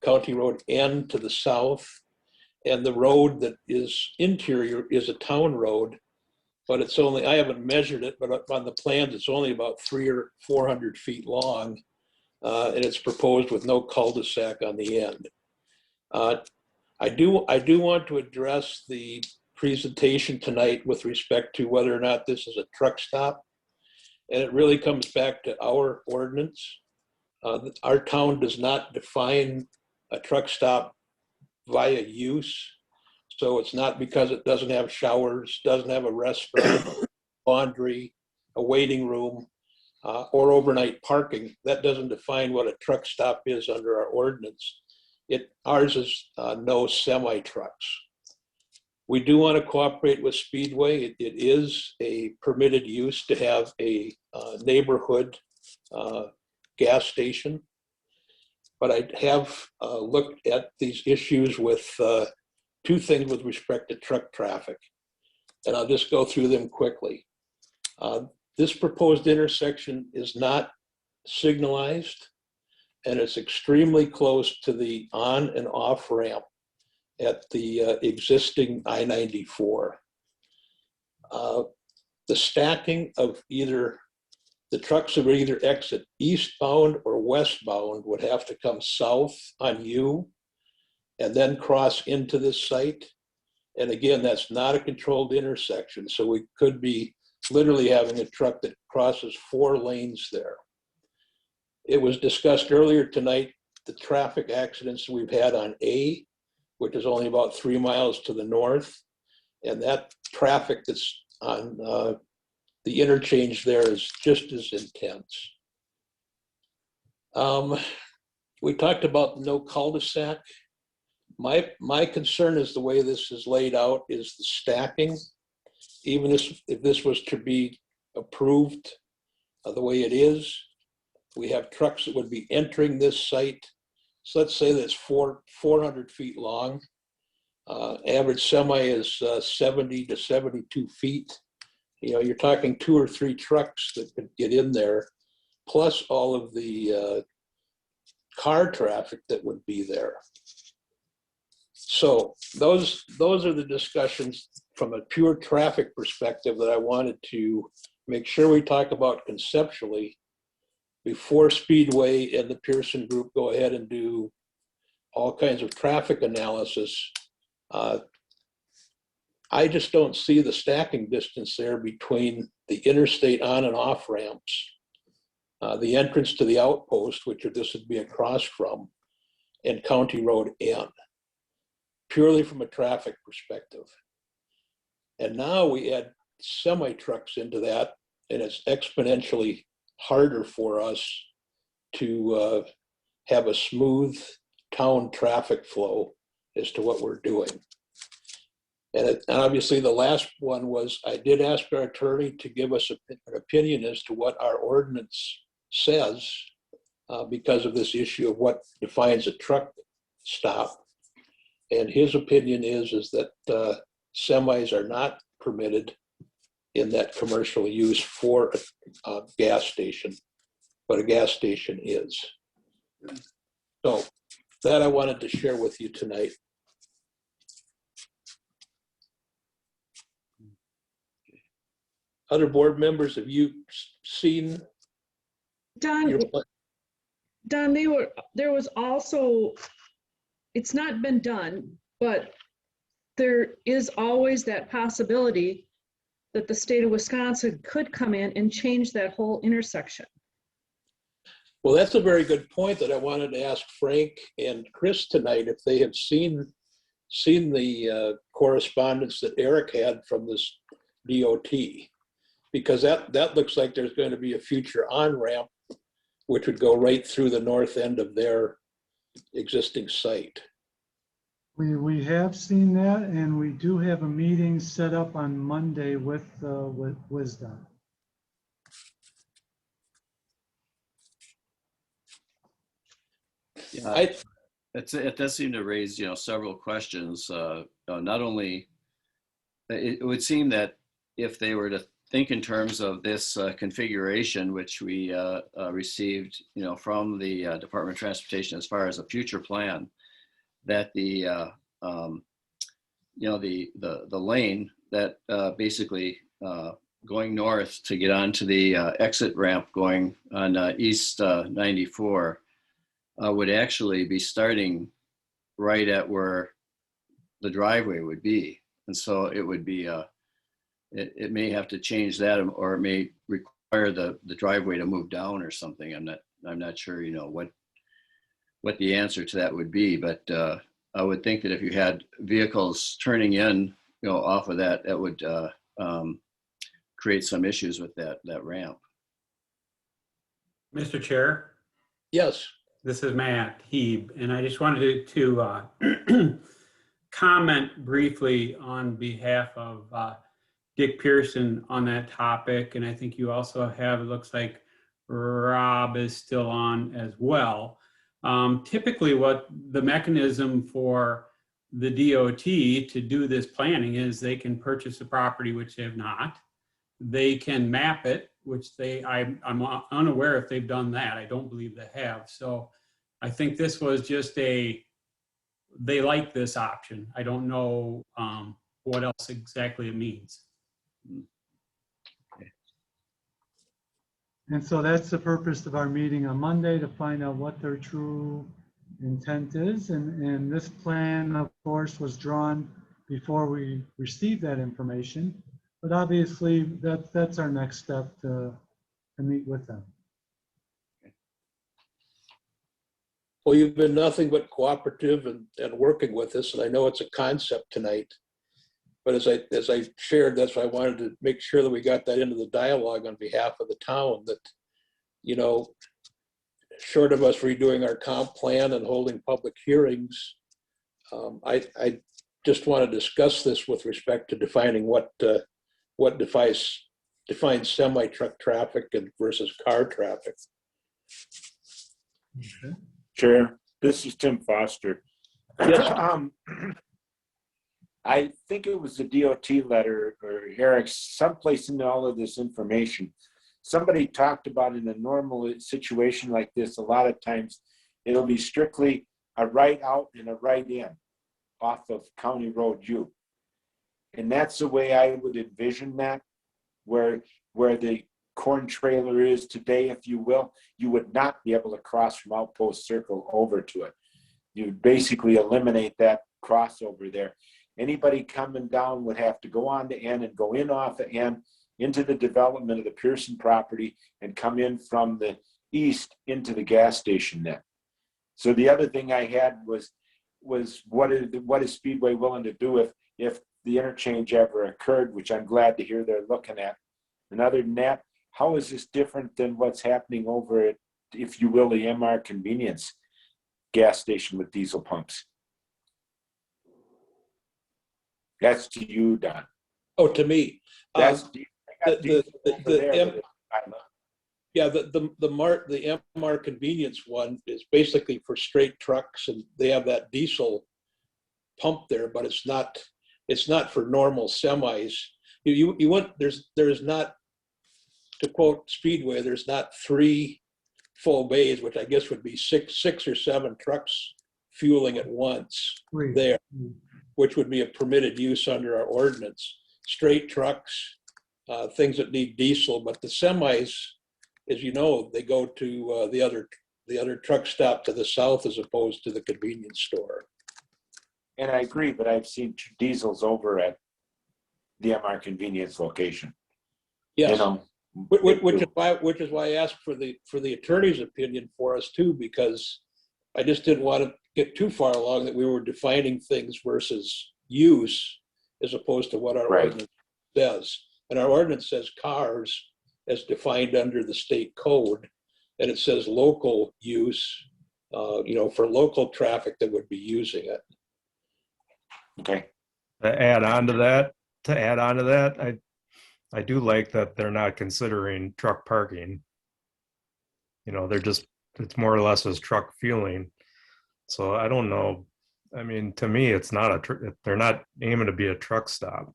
County Road N to the south, and the road that is interior is a town road, but it's only, I haven't measured it, but on the plans, it's only about 300 or 400 feet long, and it's proposed with no cul-de-sac on the end. I do want to address the presentation tonight with respect to whether or not this is a truck stop. And it really comes back to our ordinance. Our town does not define a truck stop via use. So it's not because it doesn't have showers, doesn't have a restaurant, laundry, a waiting room, or overnight parking. That doesn't define what a truck stop is under our ordinance. Ours is no semi-trucks. We do want to cooperate with Speedway. It is a permitted use to have a neighborhood gas station. But I have looked at these issues with two things with respect to truck traffic. And I'll just go through them quickly. This proposed intersection is not signalized, and it's extremely close to the on and off ramp at the existing I-94. The stacking of either the trucks that would either exit eastbound or westbound would have to come south on U and then cross into this site. And again, that's not a controlled intersection. So we could be literally having a truck that crosses 4 lanes there. It was discussed earlier tonight, the traffic accidents we've had on A, which is only about 3 miles to the north. And that traffic that's on the interchange there is just as intense. We talked about no cul-de-sac. My concern is the way this is laid out is the stacking. Even if this was to be approved the way it is, we have trucks that would be entering this site. So let's say that's 400 feet long. Average semi is 70 to 72 feet. You know, you're talking 2 or 3 trucks that could get in there, plus all of the car traffic that would be there. So those are the discussions from a pure traffic perspective that I wanted to make sure we talk about conceptually before Speedway and the Pearson Group go ahead and do all kinds of traffic analysis. I just don't see the stacking distance there between the interstate on and off ramps, the entrance to the outpost, which this would be across from, and County Road N, purely from a traffic perspective. And now we add semi trucks into that, and it's exponentially harder for us to have a smooth town traffic flow as to what we're doing. And obviously the last one was, I did ask our attorney to give us an opinion as to what our ordinance says because of this issue of what defines a truck stop. And his opinion is that semis are not permitted in that commercial use for a gas station, but a gas station is. So that I wanted to share with you tonight. Other board members, have you seen? Don, there was also, it's not been done, but there is always that possibility that the state of Wisconsin could come in and change that whole intersection. Well, that's a very good point that I wanted to ask Frank and Chris tonight if they have seen the correspondence that Eric had from this DOT, because that looks like there's going to be a future on-ramp which would go right through the north end of their existing site. We have seen that, and we do have a meeting set up on Monday with WSDOT. Yeah, it does seem to raise, several questions. Not only, it would seem that if they were to think in terms of this configuration, which we received, from the Department of Transportation as far as a future plan, that the lane that basically going north to get onto the exit ramp going on East 94 would actually be starting right at where the driveway would be. And so it would be, it may have to change that, or it may require the driveway to move down or something. I'm not sure, what the answer to that would be, but I would think that if you had vehicles turning in, off of that, that would create some issues with that ramp. Mr. Chair? Yes. This is Matt Heeb, and I just wanted to comment briefly on behalf of Dick Pearson on that topic, and I think you also have, it looks like Rob is still on as well. Typically what the mechanism for the DOT to do this planning is they can purchase a property, which they have not. They can map it, which I'm unaware if they've done that. I don't believe they have. So I think this was just they like this option. I don't know what else exactly it means. And so that's the purpose of our meeting on Monday, to find out what their true intent is. And this plan, of course, was drawn before we received that information. But obviously, that's our next step to meet with them. Well, you've been nothing but cooperative and working with us, and I know it's a concept tonight. But as I shared, that's why I wanted to make sure that we got that into the dialogue on behalf of the town, that, you know, short of us redoing our comp plan and holding public hearings, I just want to discuss this with respect to defining what defines semi-truck traffic and versus car traffic. Okay. Chair, this is Tim Foster. Yes. I think it was the DOT letter or Eric, someplace in all of this information, somebody talked about in a normal situation like this, a lot of times it'll be strictly a right out and a right in off of County Road U. And that's the way I would envision that, where the corn trailer is today, if you will, you would not be able to cross from Outpost Circle over to it. You would basically eliminate that crossover there. Anybody coming down would have to go on to N and go in off of N into the development of the Pearson property and come in from the east into the gas station then. So the other thing I had was what is Speedway willing to do if the interchange ever occurred, which I'm glad to hear they're looking at. And other than that, how is this different than what's happening over at, if you will, the MR Convenience gas station with diesel pumps? That's to you, Don. Oh, to me. That's the MR Convenience one is basically for straight trucks, and they have that diesel pump there, but it's not for normal semis. You want, there's not, to quote Speedway, there's not 3 full bays, which I guess would be six or 7 trucks fueling at once there, which would be a permitted use under our ordinance. Straight trucks, things that need diesel, but the semis, as you know, they go to the other truck stop to the south as opposed to the convenience store. And I agree, but I've seen diesels over at the MR Convenience location. Yes, you know, which is why I asked for the attorney's opinion for us too, because I just didn't want to get too far along that we were defining things versus use as opposed to what our ordinance says. And our ordinance says cars as defined under the state code, and it says local use, for local traffic that would be using it. Okay. To add on to that, I do like that they're not considering truck parking. It's more or less as truck fueling. So I don't know. I mean, to me, it's not they're not aiming to be a truck stop.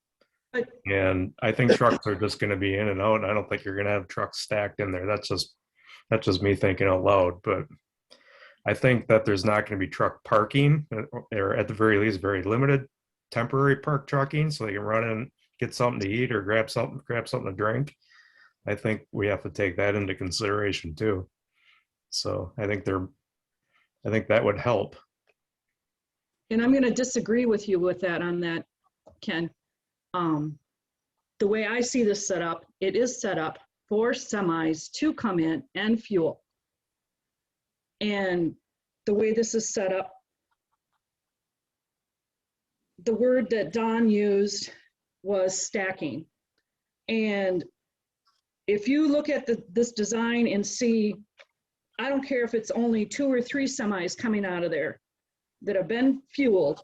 And I think trucks are just going to be in and out. And I don't think you're going to have trucks stacked in there. That's just me thinking out loud. But I think that there's not going to be truck parking, or at the very least, very limited temporary park trucking, so they can run in, get something to eat or grab something to drink. I think we have to take that into consideration too. So I think that would help. And I'm going to disagree with you with that on that, Ken. The way I see this set up, it is set up for semis to come in and fuel. And the way this is set up, the word that Don used was stacking. And if you look at this design and see, I don't care if it's only 2 or 3 semis coming out of there that have been fueled,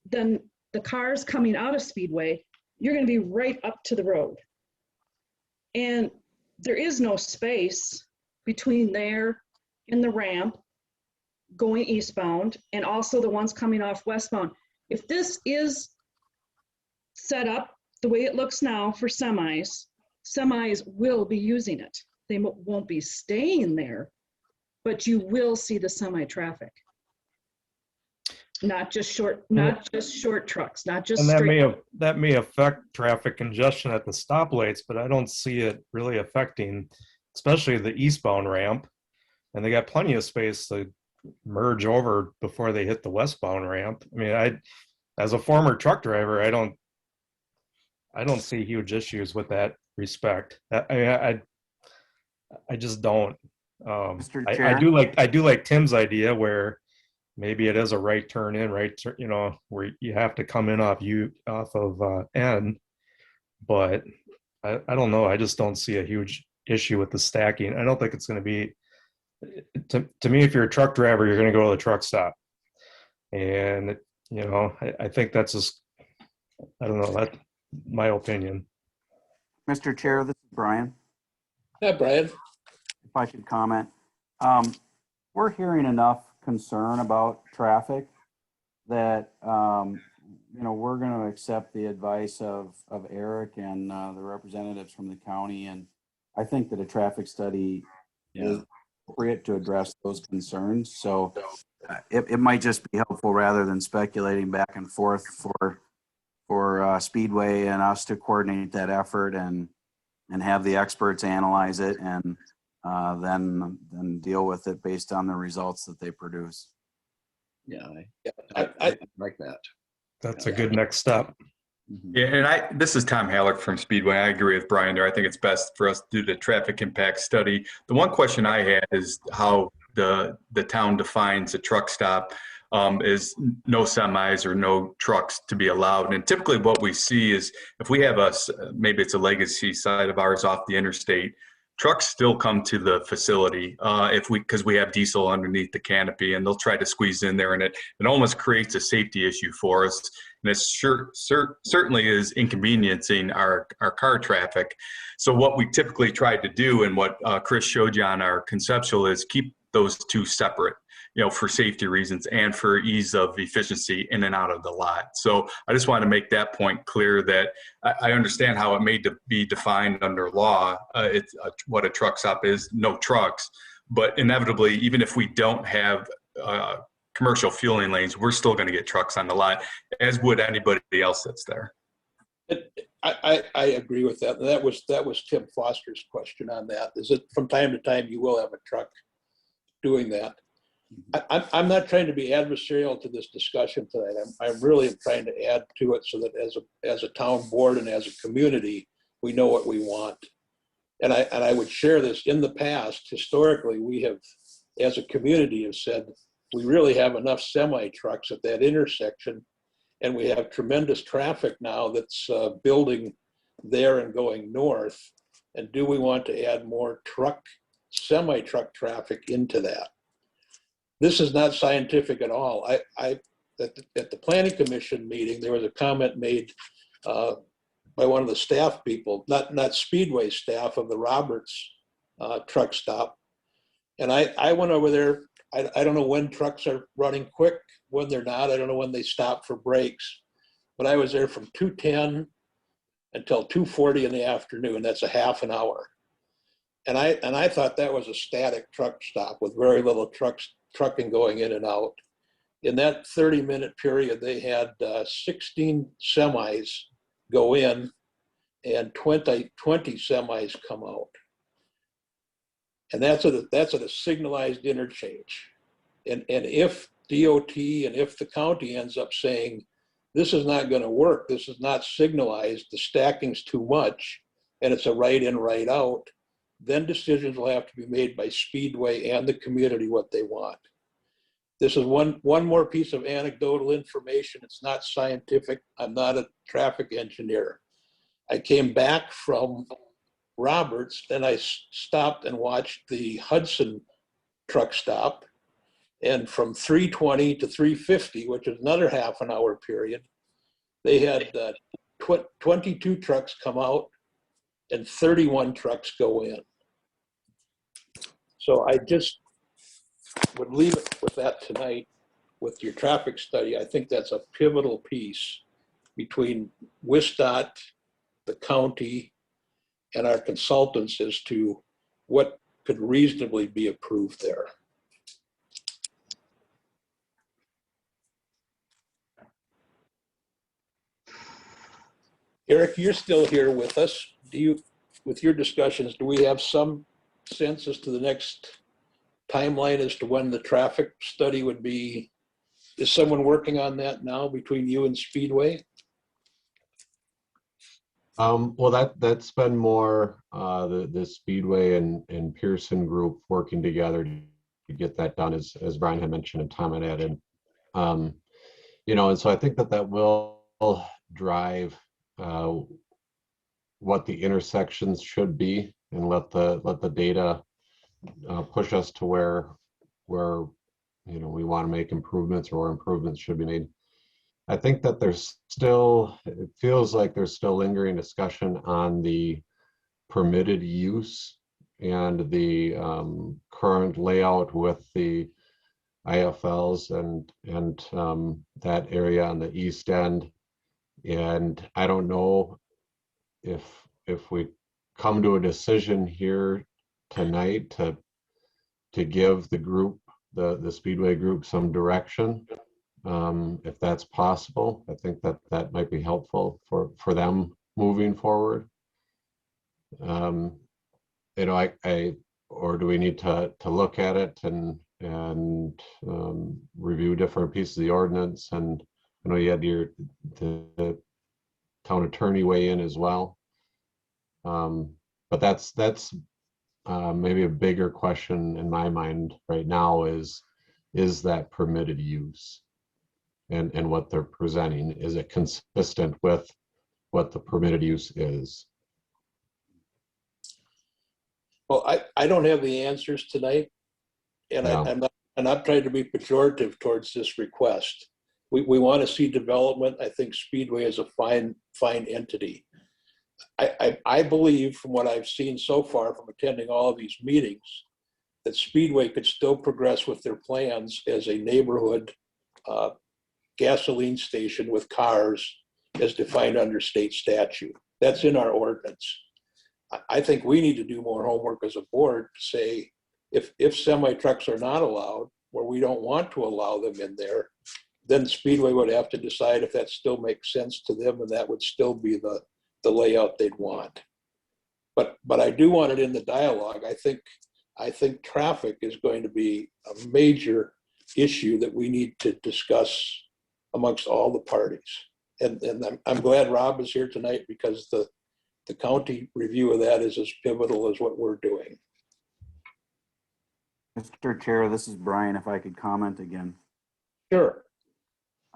then the cars coming out of Speedway, you're going to be right up to the road. And there is no space between there and the ramp going eastbound, and also the ones coming off westbound. If this is set up the way it looks now for semis will be using it. They won't be staying there, but you will see the semi traffic. Not just short trucks, not just And straight. that may affect traffic congestion at the stoplights, but I don't see it really affecting, especially the eastbound ramp. And they got plenty of space to merge over before they hit the westbound ramp. I mean, as a former truck driver, I don't see huge issues with that respect. I just don't. Mr. I Chair? do like Tim's idea where maybe it is a right turn in, where you have to come in off of N, but I don't know. I just don't see a huge issue with the stacking. I don't think it's going to be, to me, if you're a truck driver, you're going to go to the truck stop. And, I think that's just, I don't know, that's my opinion. Mr. Chair, this is Brian. Yeah, Brian. If I could comment. We're hearing enough concern about traffic that, we're going to accept the advice of Eric and the representatives from the county. And I think that a traffic study is appropriate to address those concerns. So it might just be helpful rather than speculating back and forth for Speedway and us to coordinate that effort and have the experts analyze it and then deal with it based on the results that they produce. Yeah, I like that. That's a good next step. Yeah, and this is Tom Halleck from Speedway. I agree with Brian there. I think it's best for us to do the traffic impact study. The one question I had is how the town defines a truck stop. Is no semis or no trucks to be allowed. And typically what we see is if we have maybe it's a legacy site of ours off the interstate, trucks still come to the facility because we have diesel underneath the canopy, and they'll try to squeeze in there, and it almost creates a safety issue for us. And it certainly is inconveniencing our car traffic. So what we typically try to do, and what Chris showed you on our conceptual, is keep those two separate, for safety reasons and for ease of efficiency in and out of the lot. So I just want to make that point clear that I understand how it may be defined under law. It's what a truck stop is, no trucks. But inevitably, even if we don't have commercial fueling lanes, we're still going to get trucks on the lot, as would anybody else that's there. I agree with that. That was Tim Foster's question on that. Is it from time to time you will have a truck doing that? I'm not trying to be adversarial to this discussion tonight. I'm really trying to add to it so that as a town board and as a community, we know what we want. And I would share this. In the past, historically, we have, as a community, have said we really have enough semi trucks at that intersection, and we have tremendous traffic now that's building there and going north. And do we want to add more semi truck traffic into that? This is not scientific at all. At the planning commission meeting, there was a comment made by one of the staff people, not Speedway staff, of the Roberts truck stop. And I went over there. I don't know when trucks are running quick, when they're not. I don't know when they stop for breaks. But I was there from 2:10 until 2:40 in the afternoon. That's a half an hour. And I thought that was a static truck stop with very little trucking going in and out. In that 30-minute period, they had 16 semis go in and 20 semis come out. And that's at a signalized interchange. And if DOT and if the county ends up saying, this is not going to work, this is not signalized, the stacking's too much, and it's a right in, right out, then decisions will have to be made by Speedway and the community what they want. This is one more piece of anecdotal information. It's not scientific. I'm not a traffic engineer. I came back from Roberts and I stopped and watched the Hudson truck stop. And from 3:20 to 3:50, which is another half an hour period, they had 22 trucks come out and 31 trucks go in. So I just would leave it with that tonight with your traffic study. I think that's a pivotal piece between WSDOT, the county, and our consultants as to what could reasonably be approved there. Eric, you're still here with us. With your discussions, do we have some sense as to the next timeline as to when the traffic study would be? Is someone working on that now between you and Speedway? Well, that's been more the Speedway and Pearson group working together to get that done, as Brian had mentioned and Tom had added. And so I think that will drive what the intersections should be, and let the data push us to where we want to make improvements, or where improvements should be made. I think that it feels like there's still lingering discussion on the permitted use and the current layout with the IFLs and that area on the east end. And I don't know if we come to a decision here tonight to give the group, the Speedway group, some direction. If that's possible, I think that might be helpful for them moving forward. Or do we need to look at it and review different pieces of the ordinance? And I know you had the town attorney weigh in as well. But that's maybe a bigger question in my mind right now is that permitted use and what they're presenting, is it consistent with what the permitted use is? Well, I don't have the answers tonight, and Yeah. I'm not trying to be pejorative towards this request. We want to see development. I think Speedway is a fine entity. I believe, from what I've seen so far from attending all of these meetings, that Speedway could still progress with their plans as a neighborhood gasoline station with cars as defined under state statute. That's in our ordinance. I think we need to do more homework as a board to say, if semi trucks are not allowed, or we don't want to allow them in there, then Speedway would have to decide if that still makes sense to them, and that would still be the layout they'd want. But I do want it in the dialogue. I think traffic is going to be a major issue that we need to discuss amongst all the parties. And I'm glad Rob is here tonight, because the county review of that is as pivotal as what we're doing. Mr. Chair, this is Brian, if I could comment again. Sure.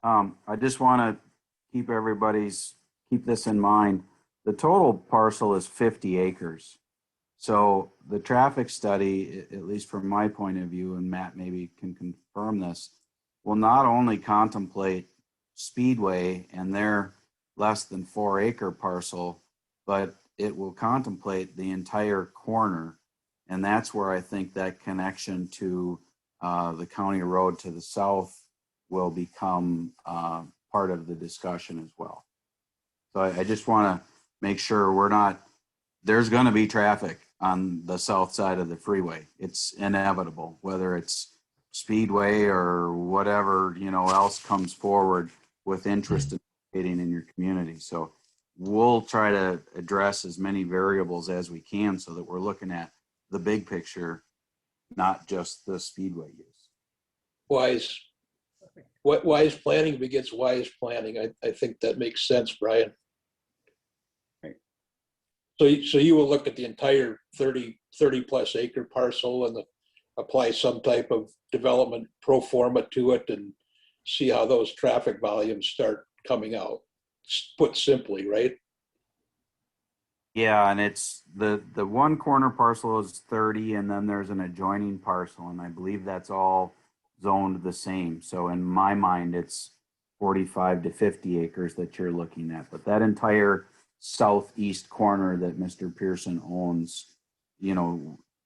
I just want to keep this in mind. The total parcel is 50 acres. So the traffic study, at least from my point of view, and Matt maybe can confirm this, will not only contemplate Speedway and their less than 4 acre parcel, but it will contemplate the entire corner. And that's where I think that connection to the county road to the south will become part of the discussion as well. So I just want to make sure there's going to be traffic on the south side of the freeway. It's inevitable, whether it's Speedway or whatever, else comes forward with interest in participating in your community. So we'll try to address as many variables as we can so that we're looking at the big picture, not just the Speedway use. Wise planning begets wise planning. I think that makes sense, Brian. Right. So you will look at the entire 30 plus acre parcel and apply some type of development pro forma to it and see how those traffic volumes start coming out, put simply, right? Yeah, and it's the one corner parcel is 30, and then there's an adjoining parcel, and I believe that's all zoned the same. So in my mind, it's 45 to 50 acres that you're looking at. But that entire southeast corner that Mr. Pearson owns,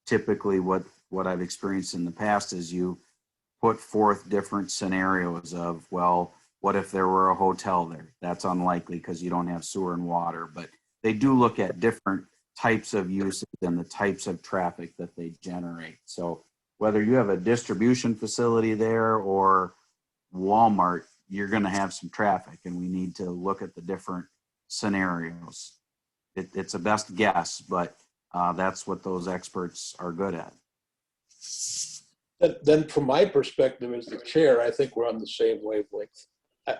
typically what I've experienced in the past is you put forth different scenarios of, well, what if there were a hotel there? That's unlikely because you don't have sewer and water, but they do look at different types of uses and the types of traffic that they generate. So whether you have a distribution facility there or Walmart, you're going to have some traffic, and we need to look at the different scenarios. It's a best guess, but that's what those experts are good at. Then from my perspective as the chair, I think we're on the same wavelength.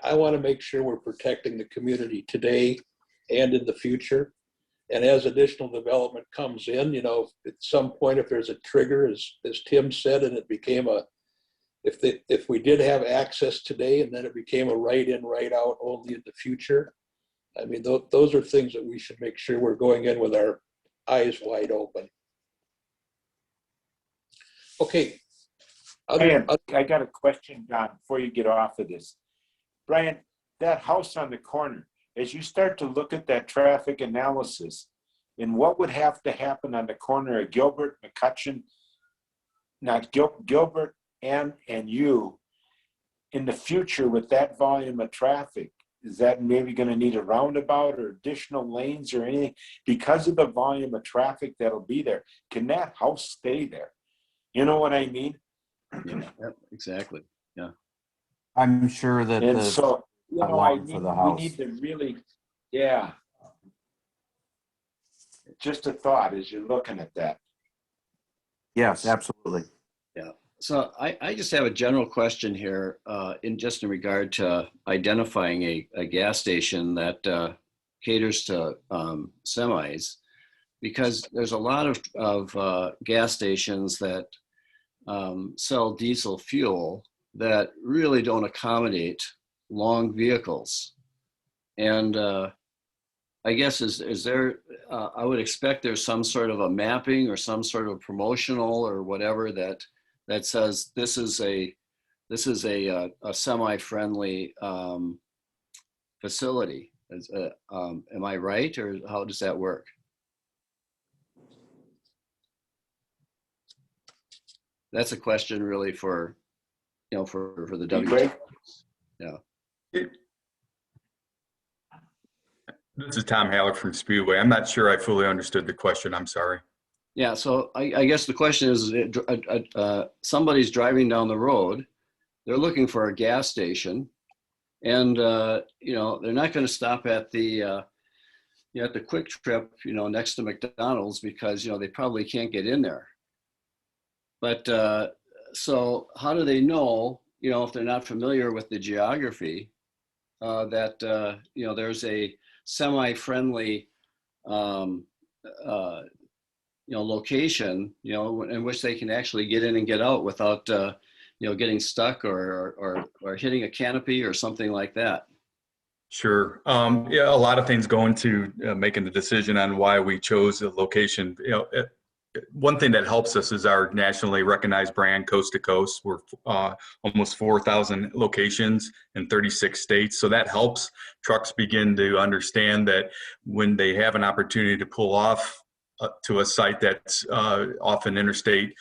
I want to make sure we're protecting the community today and in the future. And as additional development comes in, at some point, if there's a trigger, as Tim said, and it became if we did have access today and then it became a right in, right out only in the future, I mean, those are things that we should make sure we're going in with our eyes wide open. Okay. Brian, I got a question, Don, before you get off of this. Brian, that house on the corner, as you start to look at that traffic analysis and what would have to happen on the corner of Gilbert, McCutcheon, not Gilbert and you in the future with that volume of traffic, is that maybe going to need a roundabout or additional lanes or anything because of the volume of traffic that'll be there? Can that house stay there? You know what I mean? Yeah, exactly. Yeah. I'm sure that And the so, you know, for the we house. need to really, yeah. Just a thought as you're looking at that. Yes, absolutely. Yeah. So I just have a general question here in regard to identifying a gas station that caters to semis, because there's a lot of gas stations that sell diesel fuel that really don't accommodate long vehicles. And I guess is there, I would expect there's some sort of a mapping or some sort of promotional or whatever that says this is a semi-friendly facility. Am I right, or how does that work? That's a question really for, for the W. Yeah. This is Tom Haller from Speedway. I'm not sure I fully understood the question. I'm sorry. Yeah, so I guess the question is, somebody's driving down the road, they're looking for a gas station, and they're not going to stop at the Quick Trip, next to McDonald's, because they probably can't get in there. But so how do they know, if they're not familiar with the geography, that there's a semi-friendly location, in which they can actually get in and get out without, getting stuck or hitting a canopy or something like that? Sure. Yeah, a lot of things go into making the decision on why we chose a location. One thing that helps us is our nationally recognized brand, Coast to Coast. We're almost 4,000 locations in 36 states. So that helps trucks begin to understand that when they have an opportunity to pull off to a site that's off an interstate,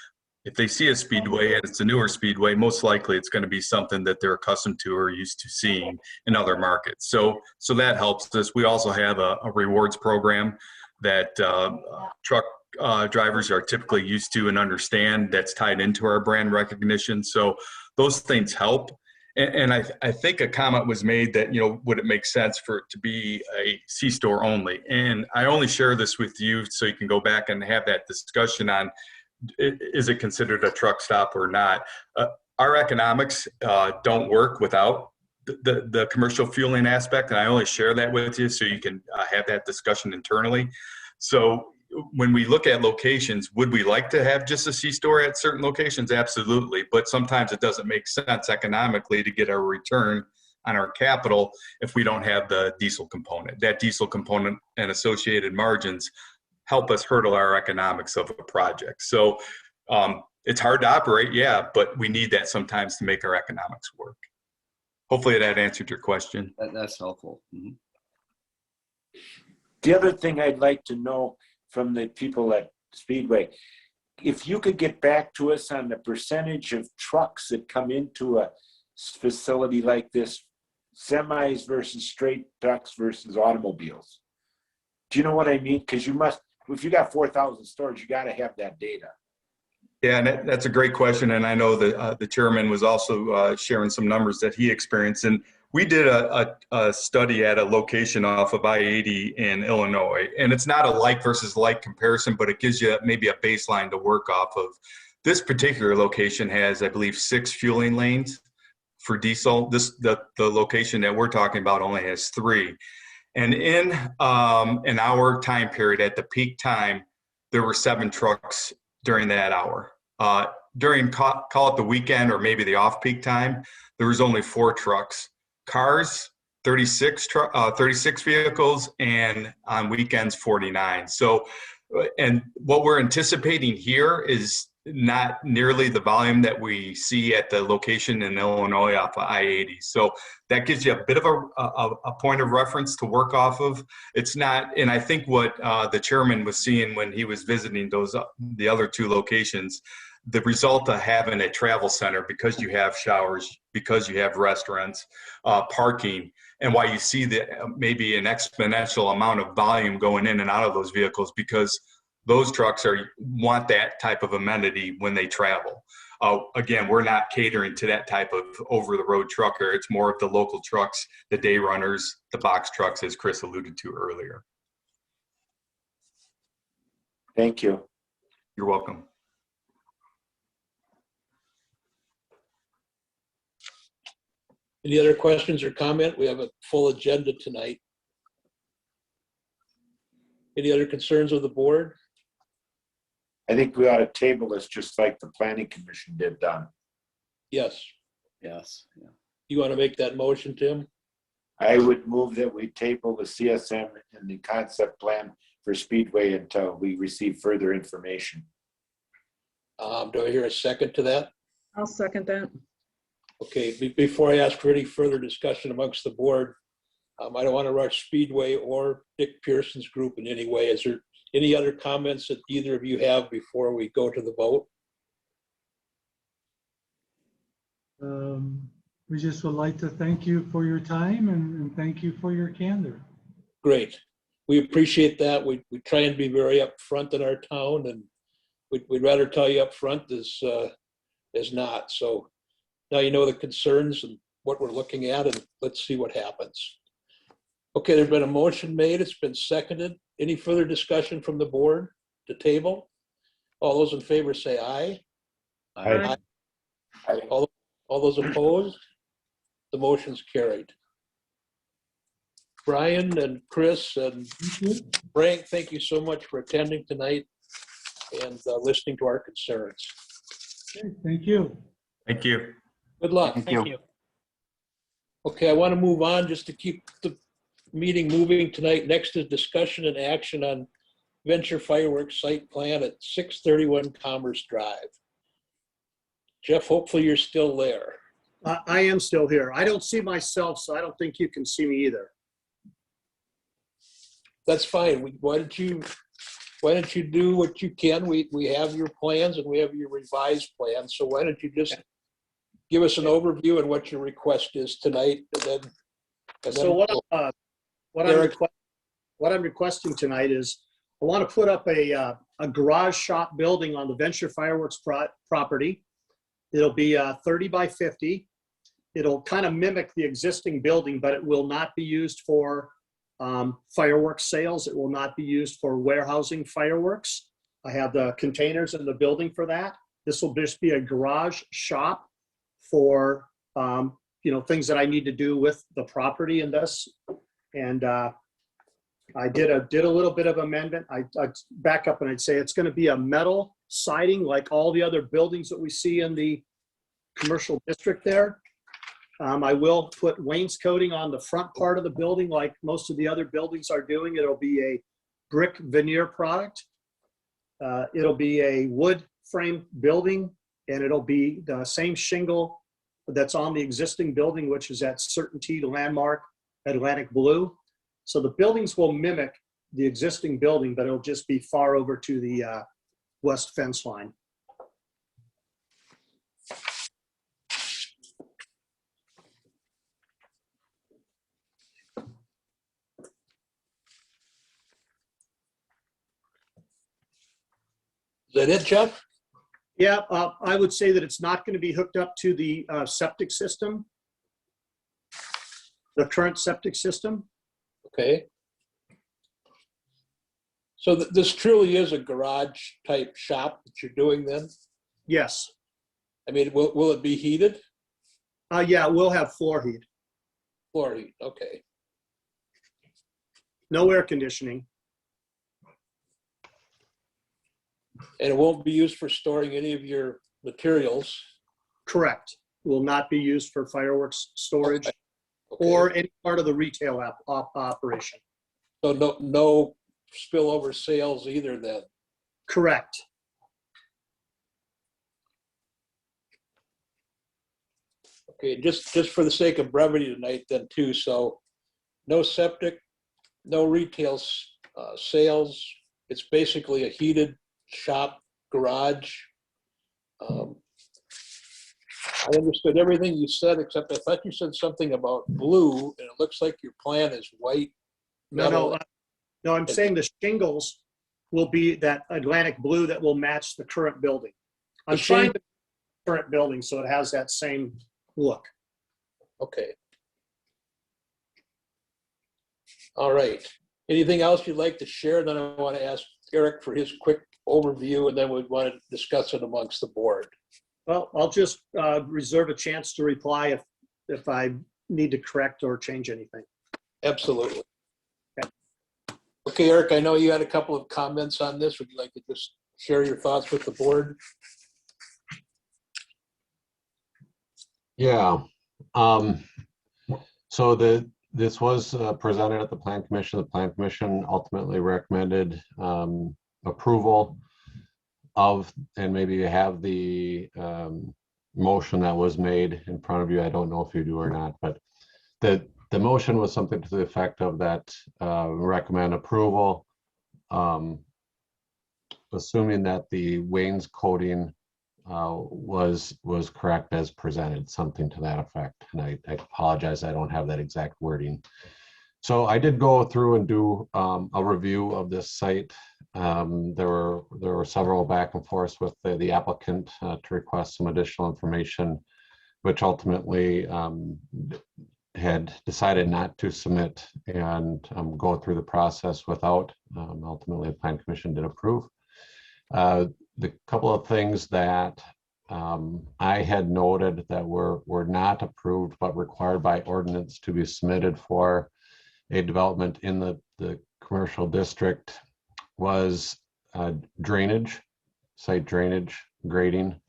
if they see a speedway and it's a newer speedway, most likely it's going to be something that they're accustomed to or used to seeing in other markets. So that helps us. We also have a rewards program that truck drivers are typically used to and understand, that's tied into our brand recognition. So those things help. And I think a comment was made that, would it make sense for it to be a C-store only? And I only share this with you so you can go back and have that discussion on, is it considered a truck stop or not? Our economics don't work without the commercial fueling aspect. And I only share that with you so you can have that discussion internally. So when we look at locations, would we like to have just a C-store at certain locations? Absolutely. But sometimes it doesn't make sense economically to get a return on our capital if we don't have the diesel component. That diesel component and associated margins help us hurdle our economics of a project. So it's hard to operate, yeah, but we need that sometimes to make our economics work. Hopefully that answered your question. That's helpful. Mm-hmm. The other thing I'd like to know from the people at Speedway, if you could get back to us on the percentage of trucks that come into a facility like this, semis versus straight trucks versus automobiles. Do you know what I mean? Because you must, if you got 4,000 stores, you got to have that data. Yeah, and that's a great question. And I know that the chairman was also sharing some numbers that he experienced. And we did a study at a location off of I-80 in Illinois. And it's not a like versus like comparison, but it gives you maybe a baseline to work off of. This particular location has, I believe, 6 fueling lanes for diesel. The location that we're talking about only has 3. And in an hour time period, at the peak time, there were 7 trucks during that hour. during, call it the weekend or maybe the off-peak time, there was only 4 trucks. Cars, 36 vehicles, and on weekends, 49. So, and what we're anticipating here is not nearly the volume that we see at the location in Illinois off of I-80. So that gives you a bit of a point of reference to work off of. It's not, and I think what the chairman was seeing when he was visiting the other 2 locations, the result of having a travel center, because you have showers, because you have restaurants, parking, and why you see maybe an exponential amount of volume going in and out of those vehicles, because those trucks want that type of amenity when they travel. Again, we're not catering to that type of over-the-road trucker. It's more of the local trucks, the day runners, the box trucks, as Chris alluded to earlier. Thank you. You're welcome. Any other questions or comment? We have a full agenda tonight. Any other concerns of the board? I think we ought to table this just like the planning commission did, Don. Yes. Yes. Yeah. You want to make that motion, Tim? I would move that we table the CSM and the concept plan for Speedway until we receive further information. Do I hear a second to that? I'll second that. Okay, before I ask for any further discussion amongst the board, I don't want to rush Speedway or Dick Pearson's group in any way. Is there any other comments that either of you have before we go to the vote? We just would like to thank you for your time and thank you for your candor. Great. We appreciate that. We try and be very upfront in our town, and we'd rather tell you up front as not. So now you know the concerns and what we're looking at, and let's see what happens. Okay, there's been a motion made. It's been seconded. Any further discussion from the board to table? All those in favor say aye. Aye. Aye. All those opposed? The motion's carried. Brian and Chris and Frank, thank you so much for attending tonight and listening to our concerns. Okay, thank you. Thank you. Good luck. Thank you. Okay, I want to move on just to keep the meeting moving tonight. Next is discussion and action on Venture Fireworks site plan at 631 Commerce Drive. Jeff, hopefully you're still there. I am still here. I don't see myself, so I don't think you can see me either. That's fine. Why don't you do what you can? We have your plans and we have your revised plans. So why don't you just give us an overview and what your request is tonight, and then So what I'm requesting tonight is I want to put up a garage shop building on the Venture Fireworks property. It'll be 30 by 50. It'll kind of mimic the existing building, but it will not be used for fireworks sales. It will not be used for warehousing fireworks. I have the containers in the building for that. This will just be a garage shop for things that I need to do with the property in this. And I did a little bit of amendment. I'd back up and I'd say it's going to be a metal siding like all the other buildings that we see in the commercial district there. I will put wainscoting on the front part of the building like most of the other buildings are doing. It'll be a brick veneer product. It'll be a wood frame building, and it'll be the same shingle that's on the existing building, which is at Certainty Landmark Atlantic Blue. So the buildings will mimic the existing building, but it'll just be far over to the west fence line. Is that it, Jeff? Yeah, I would say that it's not going to be hooked up to the septic system, the current septic system. Okay. So this truly is a garage type shop that you're doing then? Yes. I mean, will it be heated? Yeah, we'll have floor heat. Floor heat, okay. No air conditioning. And it won't be used for storing any of your materials. Correct. Will not be used for fireworks storage Okay. or any part of the retail operation. So no spillover sales either then? Correct. Okay, just for the sake of brevity tonight then too, so no septic, no retail sales. It's basically a heated shop garage. I understood everything you said, except I thought you said something about blue, and it looks like your plan is white. No, I'm saying the shingles will be that Atlantic blue that will match the current building. I'm trying to current building so it has that same look. Okay. All right. Anything else you'd like to share? Then I want to ask Eric for his quick overview, and then we'd want to discuss it amongst the board. Well, I'll just reserve a chance to reply if I need to correct or change anything. Absolutely. Okay, Eric, I know you had a couple of comments on this. Would you like to just share your thoughts with the board? Yeah. So this was presented at the Plan Commission. The Plan Commission ultimately recommended approval of, and maybe you have the motion that was made in front of you. I don't know if you do or not, but the motion was something to the effect of that recommend approval, assuming that the wainscoting was correct as presented, something to that effect. And I apologize, I don't have that exact wording. So I did go through and do a review of this site. There were several back and forth with the applicant to request some additional information, which ultimately had decided not to submit and go through the process without. Ultimately, the Plan Commission did approve. The couple of things that I had noted that were not approved but required by ordinance to be submitted for a development in the commercial district was drainage, site drainage, grading,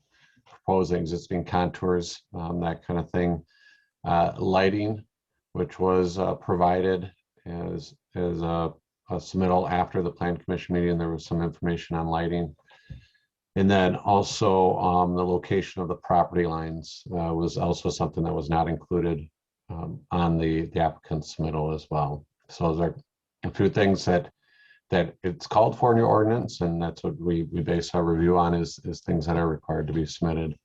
proposing existing contours, that kind of thing. Lighting, which was provided as a submittal after the Plan Commission meeting. There was some information on lighting. And then also the location of the property lines was also something that was not included on the applicant's submittal as well. So those are a few things that it's called for in your ordinance, and that's what we base our review on is things that are required to be submitted.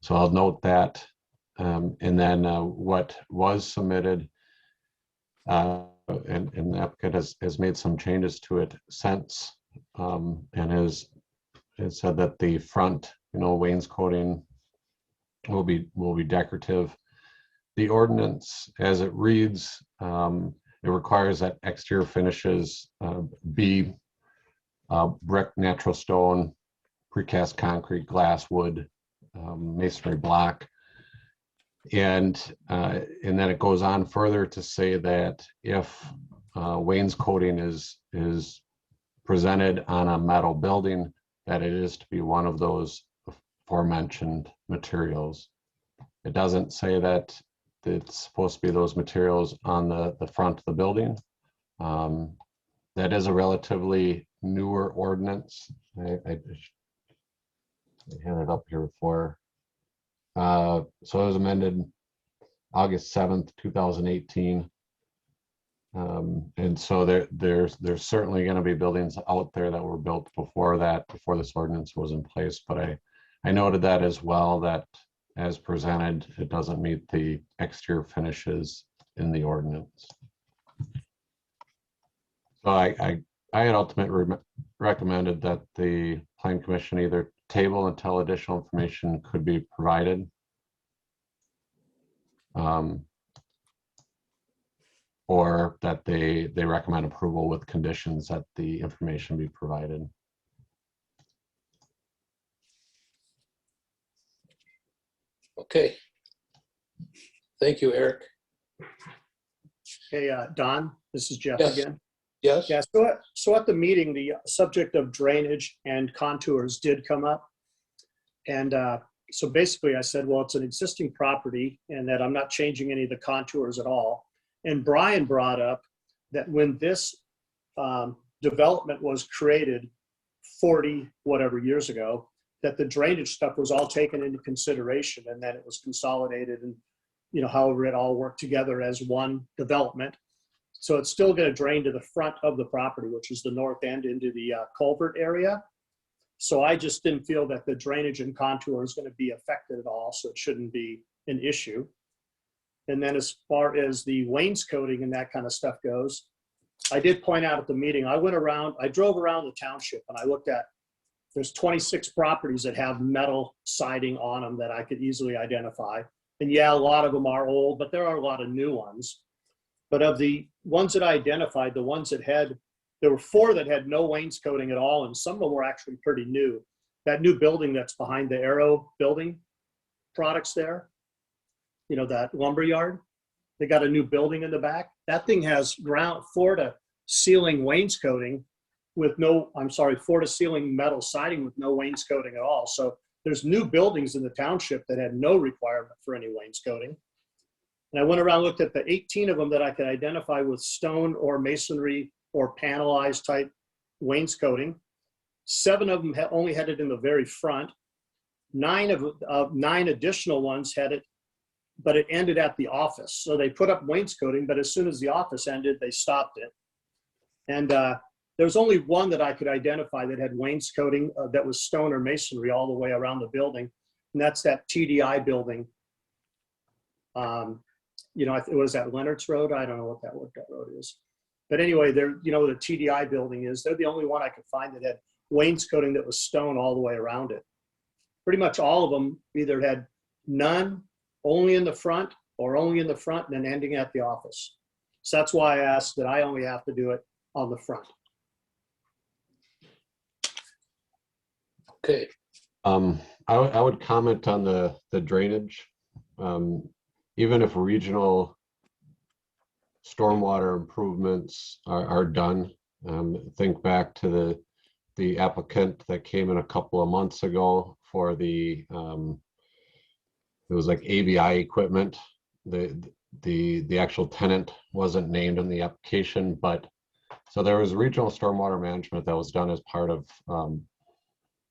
So I'll note that. And then what was submitted, and the applicant has made some changes to it since, and has said that the front, wainscoting will be decorative. The ordinance, as it reads, it requires that exterior finishes be brick, natural stone, precast concrete, glass, wood, masonry block. And then it goes on further to say that if wainscoting is presented on a metal building, that it is to be one of those aforementioned materials. It doesn't say that it's supposed to be those materials on the front of the building. That is a relatively newer ordinance. I had it up here before. So it was amended August 7th, 2018. And so there's certainly going to be buildings out there that were built before this ordinance was in place. But I noted that as well, that as presented, it doesn't meet the exterior finishes in the ordinance. So I had ultimately recommended that the Plan Commission either table until additional information could be provided, or that they recommend approval with conditions that the information be provided. Okay. Thank you, Eric. Hey, Don, this is Jeff Yes. again. Yes? Yeah, so at the meeting, the subject of drainage and contours did come up. And So basically I said, well, it's an existing property and that I'm not changing any of the contours at all. And Brian brought up that when this development was created 40 whatever years ago, that the drainage stuff was all taken into consideration and that it was consolidated and, you know, however it all worked together as one development. So it's still going to drain to the front of the property, which is the north end into the culvert area. So I just didn't feel that the drainage and contour is going to be affected at all. So it shouldn't be an issue. And then as far as the wainscoting and that kind of stuff goes, I did point out at the meeting, I drove around the township and I looked at, there's 26 properties that have metal siding on them that I could easily identify. And yeah, a lot of them are old, but there are a lot of new ones. But of the ones that I identified, the ones that had, there were 4 that had no wainscoting at all, and some of them were actually pretty new. That new building that's behind the Aero building products there, you know, that lumber yard, they got a new building in the back. That thing has floor to ceiling wainscoting with no, floor to ceiling metal siding with no wainscoting at all. So there's new buildings in the township that had no requirement for any wainscoting. And I went around, looked at the 18 of them that I could identify with stone or masonry or panelized type wainscoting. 7 of them only had it in the very front. 9 additional ones had it, but it ended at the office. So they put up wainscoting, but as soon as the office ended, they stopped it. And there's only one that I could identify that had wainscoting that was stone or masonry all the way around the building. And that's that TDI building. You know, it was at Leonard's Road. I don't know what that road is. But anyway, you know, the TDI building is, they're the only one I could find that had wainscoting that was stone all the way around it. Pretty much all of them either had none, only in the front, or only in the front and then ending at the office. So that's why I asked that I only have to do it on the front. Okay. I would comment on the drainage. Even if regional stormwater improvements are done, think back to the applicant that came in a couple of months ago for the it was like ABI equipment. The actual tenant wasn't named in the application, but so there was regional stormwater management that was done as part of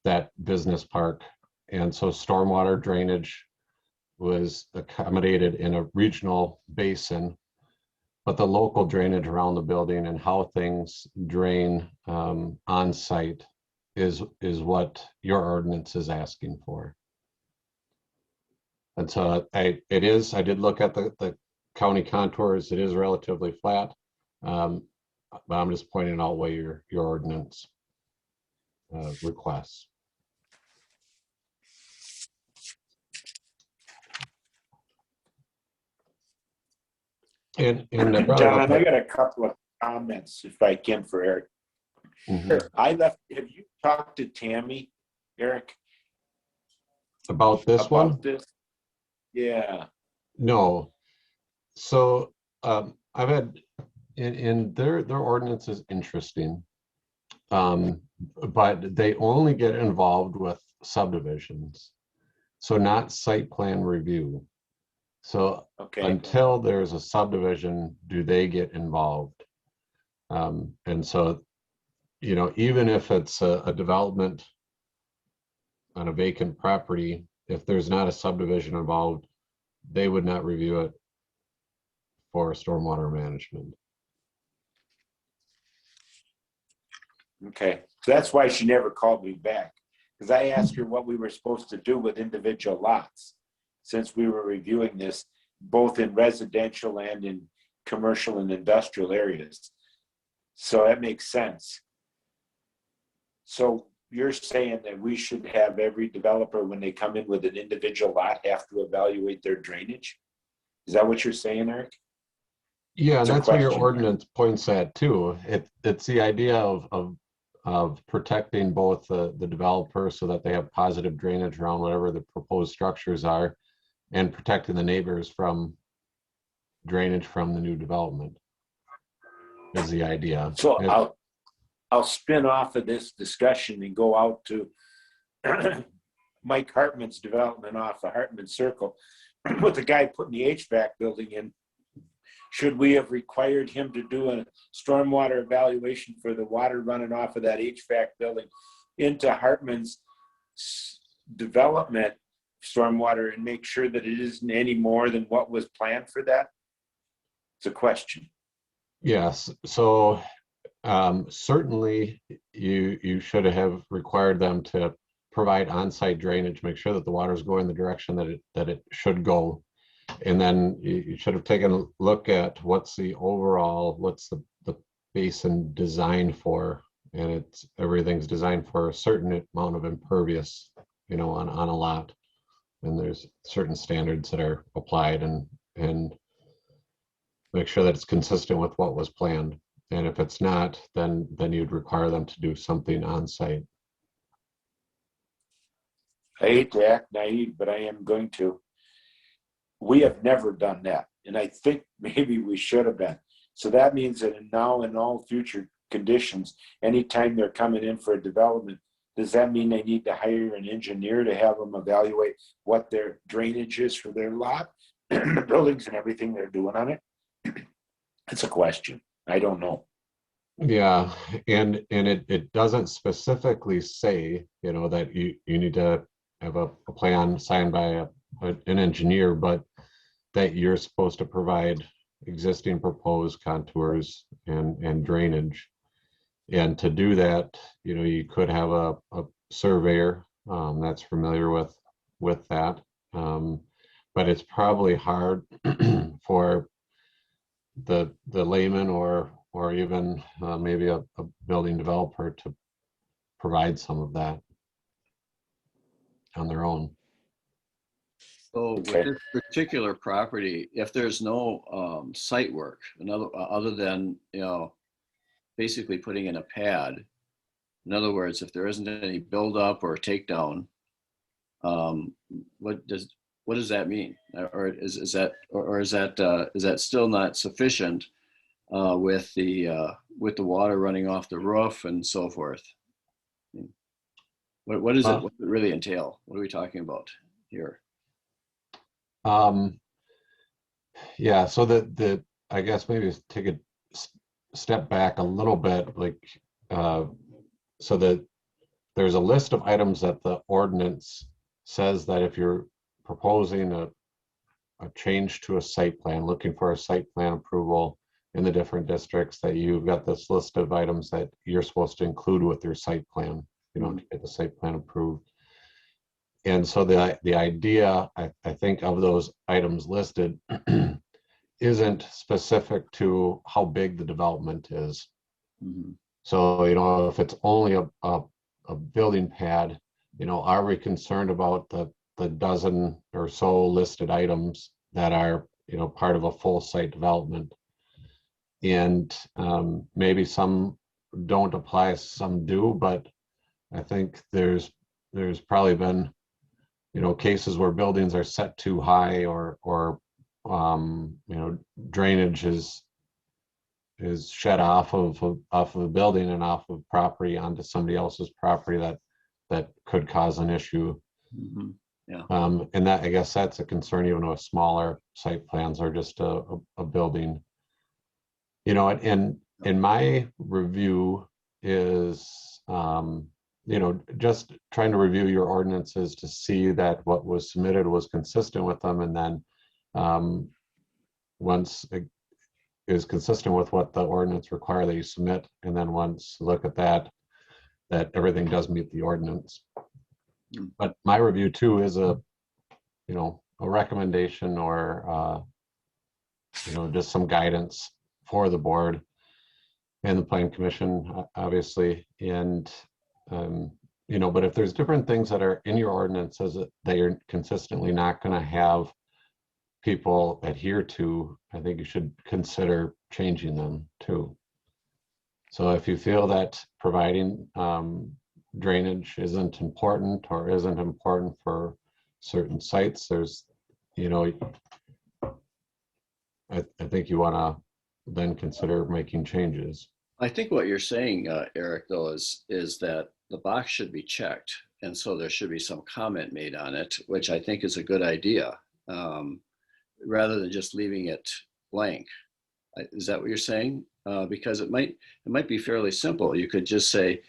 that business park, and so stormwater drainage was accommodated in a regional basin, but the local drainage around the building and how things drain on site is what your ordinance is asking for. And so I did look at the county contours. It is relatively flat, but I'm just pointing out what your ordinance requests. And John, I got a couple of comments, if I can, for Eric. Mm-hmm. Have you talked to Tammy, Eric? About this one? This? Yeah. No. So I've had, in their ordinance is interesting, but they only get involved with subdivisions, so not site plan review. So until there's a subdivision, do they get involved? And so, you know, even if it's a development on a vacant property, if there's not a subdivision involved, they would not review it for stormwater management. Okay, so that's why she never called me back, because I asked her what we were supposed to do with individual lots, since we were reviewing this both in residential and in commercial and industrial areas. So that makes sense. So you're saying that we should have every developer, when they come in with an individual lot, have to evaluate their drainage? Is that what you're saying, Eric? Yeah, and that's what your ordinance points at too. It's the idea of protecting both the developer so that they have positive drainage around whatever the proposed structures are, and protecting the neighbors from drainage from the new development is the idea. So I'll spin off of this discussion and go out to Mike Hartman's development off of Hartman Circle with the guy putting the HVAC building in. Should we have required him to do a stormwater evaluation for the water running off of that HVAC building into Hartman's development stormwater and make sure that it isn't any more than what was planned for that? It's a question. Yes, so certainly you should have required them to provide on-site drainage, make sure that the water is going the direction that it should go. And then you should have taken a look at what's the basin designed for, and everything's designed for a certain amount of impervious, on a lot. And there's certain standards that are applied and make sure that it's consistent with what was planned. And if it's not, then you'd require them to do something on site. I hate to act naive, but I am going to. We have never done that. And I think maybe we should have been. So that means that now in all future conditions, anytime they're coming in for a development, does that mean they need to hire an engineer to have them evaluate what their drainage is for their lot, the buildings and everything they're doing on it? It's a question. I don't know. Yeah, and it doesn't specifically say, that you need to have a plan signed by an engineer, but that you're supposed to provide existing proposed contours and drainage. And to do that, you could have a surveyor that's familiar with that. But it's probably hard for the layman or even maybe a building developer to provide some of that on their own. So with this particular property, if there's no site work, other than, basically putting in a pad, in other words, if there isn't any buildup or takedown, what does that mean? Or is that still not sufficient with the water running off the roof and so forth? What does it really entail? What are we talking about here? Yeah, so I guess maybe take a step back a little bit, so that there's a list of items that the ordinance says that if you're proposing a change to a site plan, looking for a site plan approval in the different districts, that you've got this list of items that you're supposed to include with your site plan, to get the site plan approved. And so the idea, I think, of those items listed isn't specific to how big the development is. Mm-hmm. So, if it's only a building pad, are we concerned about the dozen or so listed items that are, part of a full site development? And maybe some don't apply, some do, but I think there's probably been, cases where buildings are set too high or drainage is shed off of a building and off of property onto somebody else's property that could cause an issue. Mm-hmm. Yeah. And that, I guess that's a concern even with smaller site plans or just a building. And in my review is, just trying to review your ordinances to see that what was submitted was consistent with them. And then once it is consistent with what the ordinance require that you submit, and then once you look at that everything does meet the ordinance. But my review too is a recommendation or just some guidance for the board and the planning commission, obviously. And but if there's different things that are in your ordinances that you're consistently not going to have people adhere to, I think you should consider changing them too. So if you feel that providing drainage isn't important or isn't important for certain sites, there's, I think you want to then consider making changes. I think what you're saying, Eric, though, is that the box should be checked And so there should be some comment made on it, which I think is a good idea, rather than just leaving it blank. Is that what you're saying? Because it might be fairly simple. You could just say,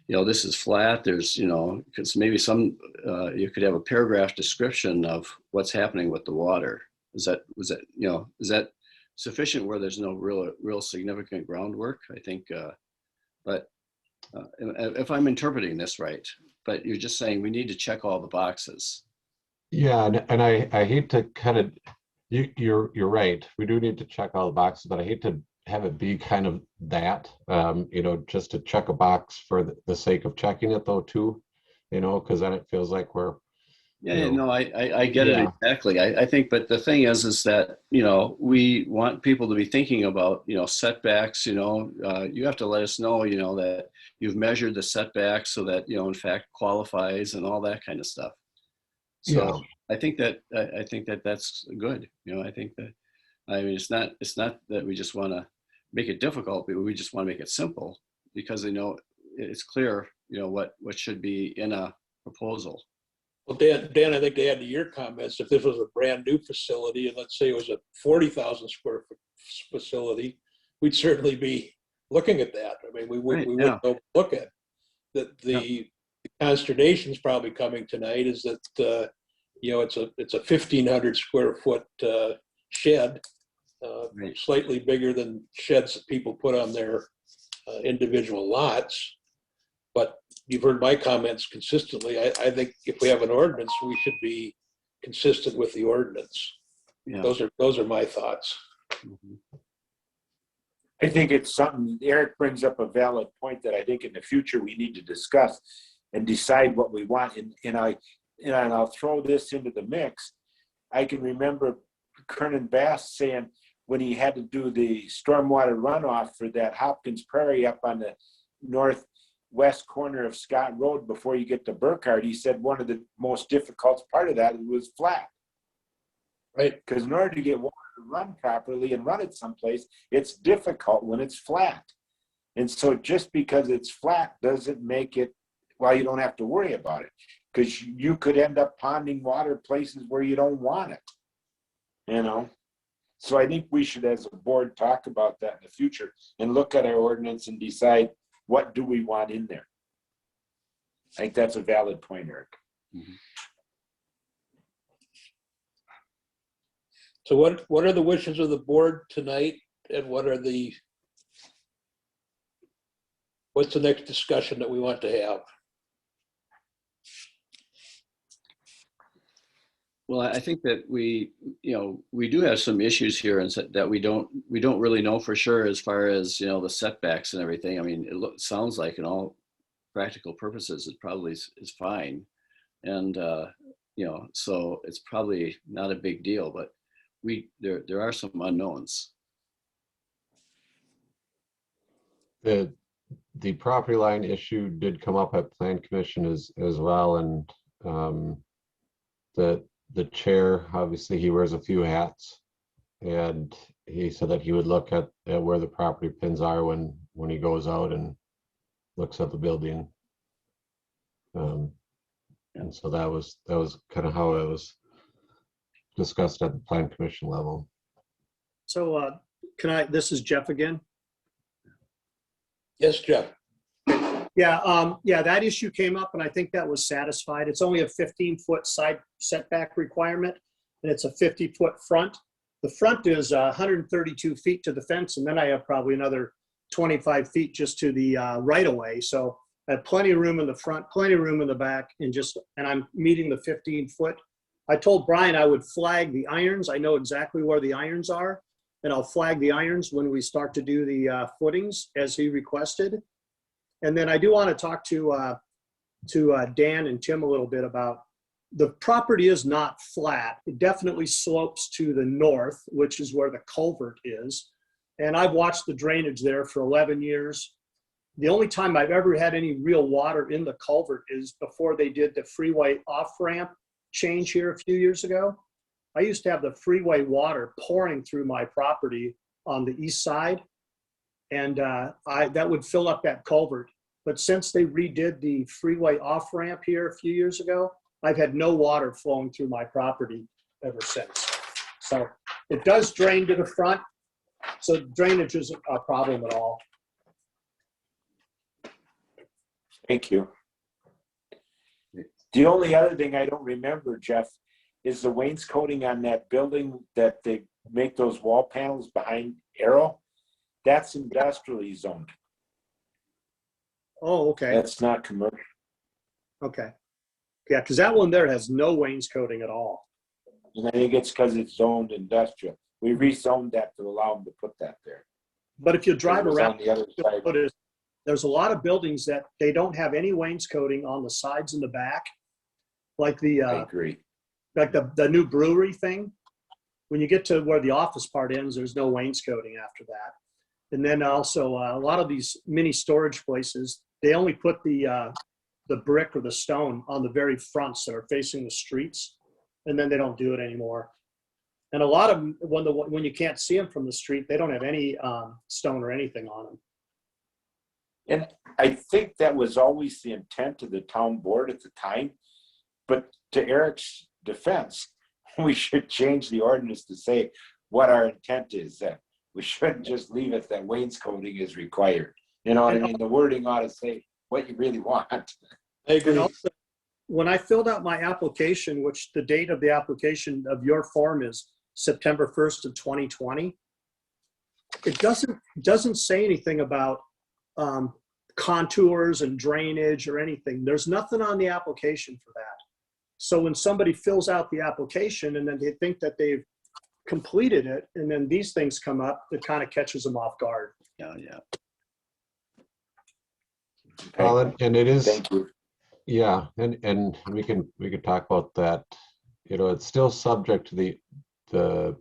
this is flat. There's, because maybe you could have a paragraph description of what's happening with the water. Is that sufficient where there's no real significant groundwork? I think, but if I'm interpreting this right, but you're just saying we need to check all the boxes. Yeah, and I hate to kind of, you're right. We do need to check all the boxes, but I hate to have it be kind of that, just to check a box for the sake of checking it though too, because then it feels like we're. I get it exactly. I think, but the thing is that, we want people to be thinking about, setbacks, you have to let us know, that you've measured the setbacks so that, in fact qualifies and all that kind of stuff. So I think that that's good. I think that, it's not that we just want to make it difficult, but we just want to make it simple because it's clear, what should be in a proposal. Well, Dan, I think to add to your comments, if this was a brand new facility and let's say it was a 40,000 square foot facility, we'd certainly be looking at that. I mean, we would go look at that. The consternation is probably coming tonight is that, it's a 1,500 square foot shed, slightly bigger than sheds that people put on their individual lots. But you've heard my comments consistently. I think if we have an ordinance, we should be consistent with the ordinance. Yeah. Those are my thoughts. I think it's something, Eric brings up a valid point that I think in the future we need to discuss and decide what we want. And I'll throw this into the mix. I can remember Kernan Bass saying when he had to do the stormwater runoff for that Hopkins Prairie up on the northwest corner of Scott Road before you get to Burkhardt, he said one of the most difficult part of that was flat. Right? Because in order to get water to run properly and run it someplace, it's difficult when it's flat. And so just because it's flat doesn't make it, well, you don't have to worry about it because you could end up ponding water places where you don't want it, So I think we should, as a board, talk about that in the future and look at our ordinance and decide what do we want in there. I think that's a valid point, Eric. Mm-hmm. So what are the wishes of the board tonight, and what's the next discussion that we want to have? Well, I think that we do have some issues here, and that we don't really know for sure as far as the setbacks and everything. I mean, it sounds like in all practical purposes, it probably is fine, and so it's probably not a big deal. But there are some unknowns. The property line issue did come up at Plan Commission as well, and the chair, obviously he wears a few hats, and he said that he would look at where the property pins are when he goes out and looks at the building. And so that was kind of how it was discussed at the Plan Commission level. So this is Jeff again. Yes, Jeff. Yeah, that issue came up and I think that was satisfied. It's only a 15-foot side setback requirement and it's a 50-foot front. The front is 132 feet to the fence, and then I have probably another 25 feet just to the right of way. So I have plenty of room in the front, plenty of room in the back, and I'm meeting the 15-foot. I told Brian I would flag the irons. I know exactly where the irons are, and I'll flag the irons when we start to do the footings as he requested. And then I do want to talk to Dan and Tim a little bit about the property is not flat. It definitely slopes to the north, which is where the culvert is. And I've watched the drainage there for 11 years. The only time I've ever had any real water in the culvert is before they did the freeway off-ramp change here a few years ago. I used to have the freeway water pouring through my property on the east side. And that would fill up that culvert. but since they redid the freeway off-ramp here a few years ago, I've had no water flowing through my property ever since. So it does drain to the front, so drainage isn't a problem at all. Thank you. The only other thing I don't remember, Jeff, is the wainscoting on that building that they make those wall panels behind Arrow. That's industrially zoned. Oh, okay. That's not commercial. Okay. Yeah, because that one there has no wainscoting at all. And I think it's because it's zoned industrial. We rezoned that to allow them to put that there. But if you drive It was around, on the other side. there's a lot of buildings that they don't have any wainscoting on the sides and the back. Like I agree. Like the new brewery thing. When you get to where the office part ends, there's no wainscoting after that. And then also a lot of these mini storage places, they only put the brick or the stone on the very fronts that are facing the streets, and then they don't do it anymore. And a lot of them, when you can't see them from the street, they don't have any stone or anything on them. And I think that was always the intent of the town board at the time. But to Eric's defense, we should change the ordinance to say what our intent is, that we shouldn't just leave it that wainscoting is required. You know what I mean? The wording ought to say what you really want. I agree. And also, when I filled out my application, which the date of the application of your form is September 1st of 2020, it doesn't say anything about contours and drainage or anything. There's nothing on the application for that. So when somebody fills out the application and then they think that they've completed it, and then these things come up, it kind of catches them off guard. Yeah. Well, and it is, Thank you. yeah, and we could talk about that. You know, it's still subject to the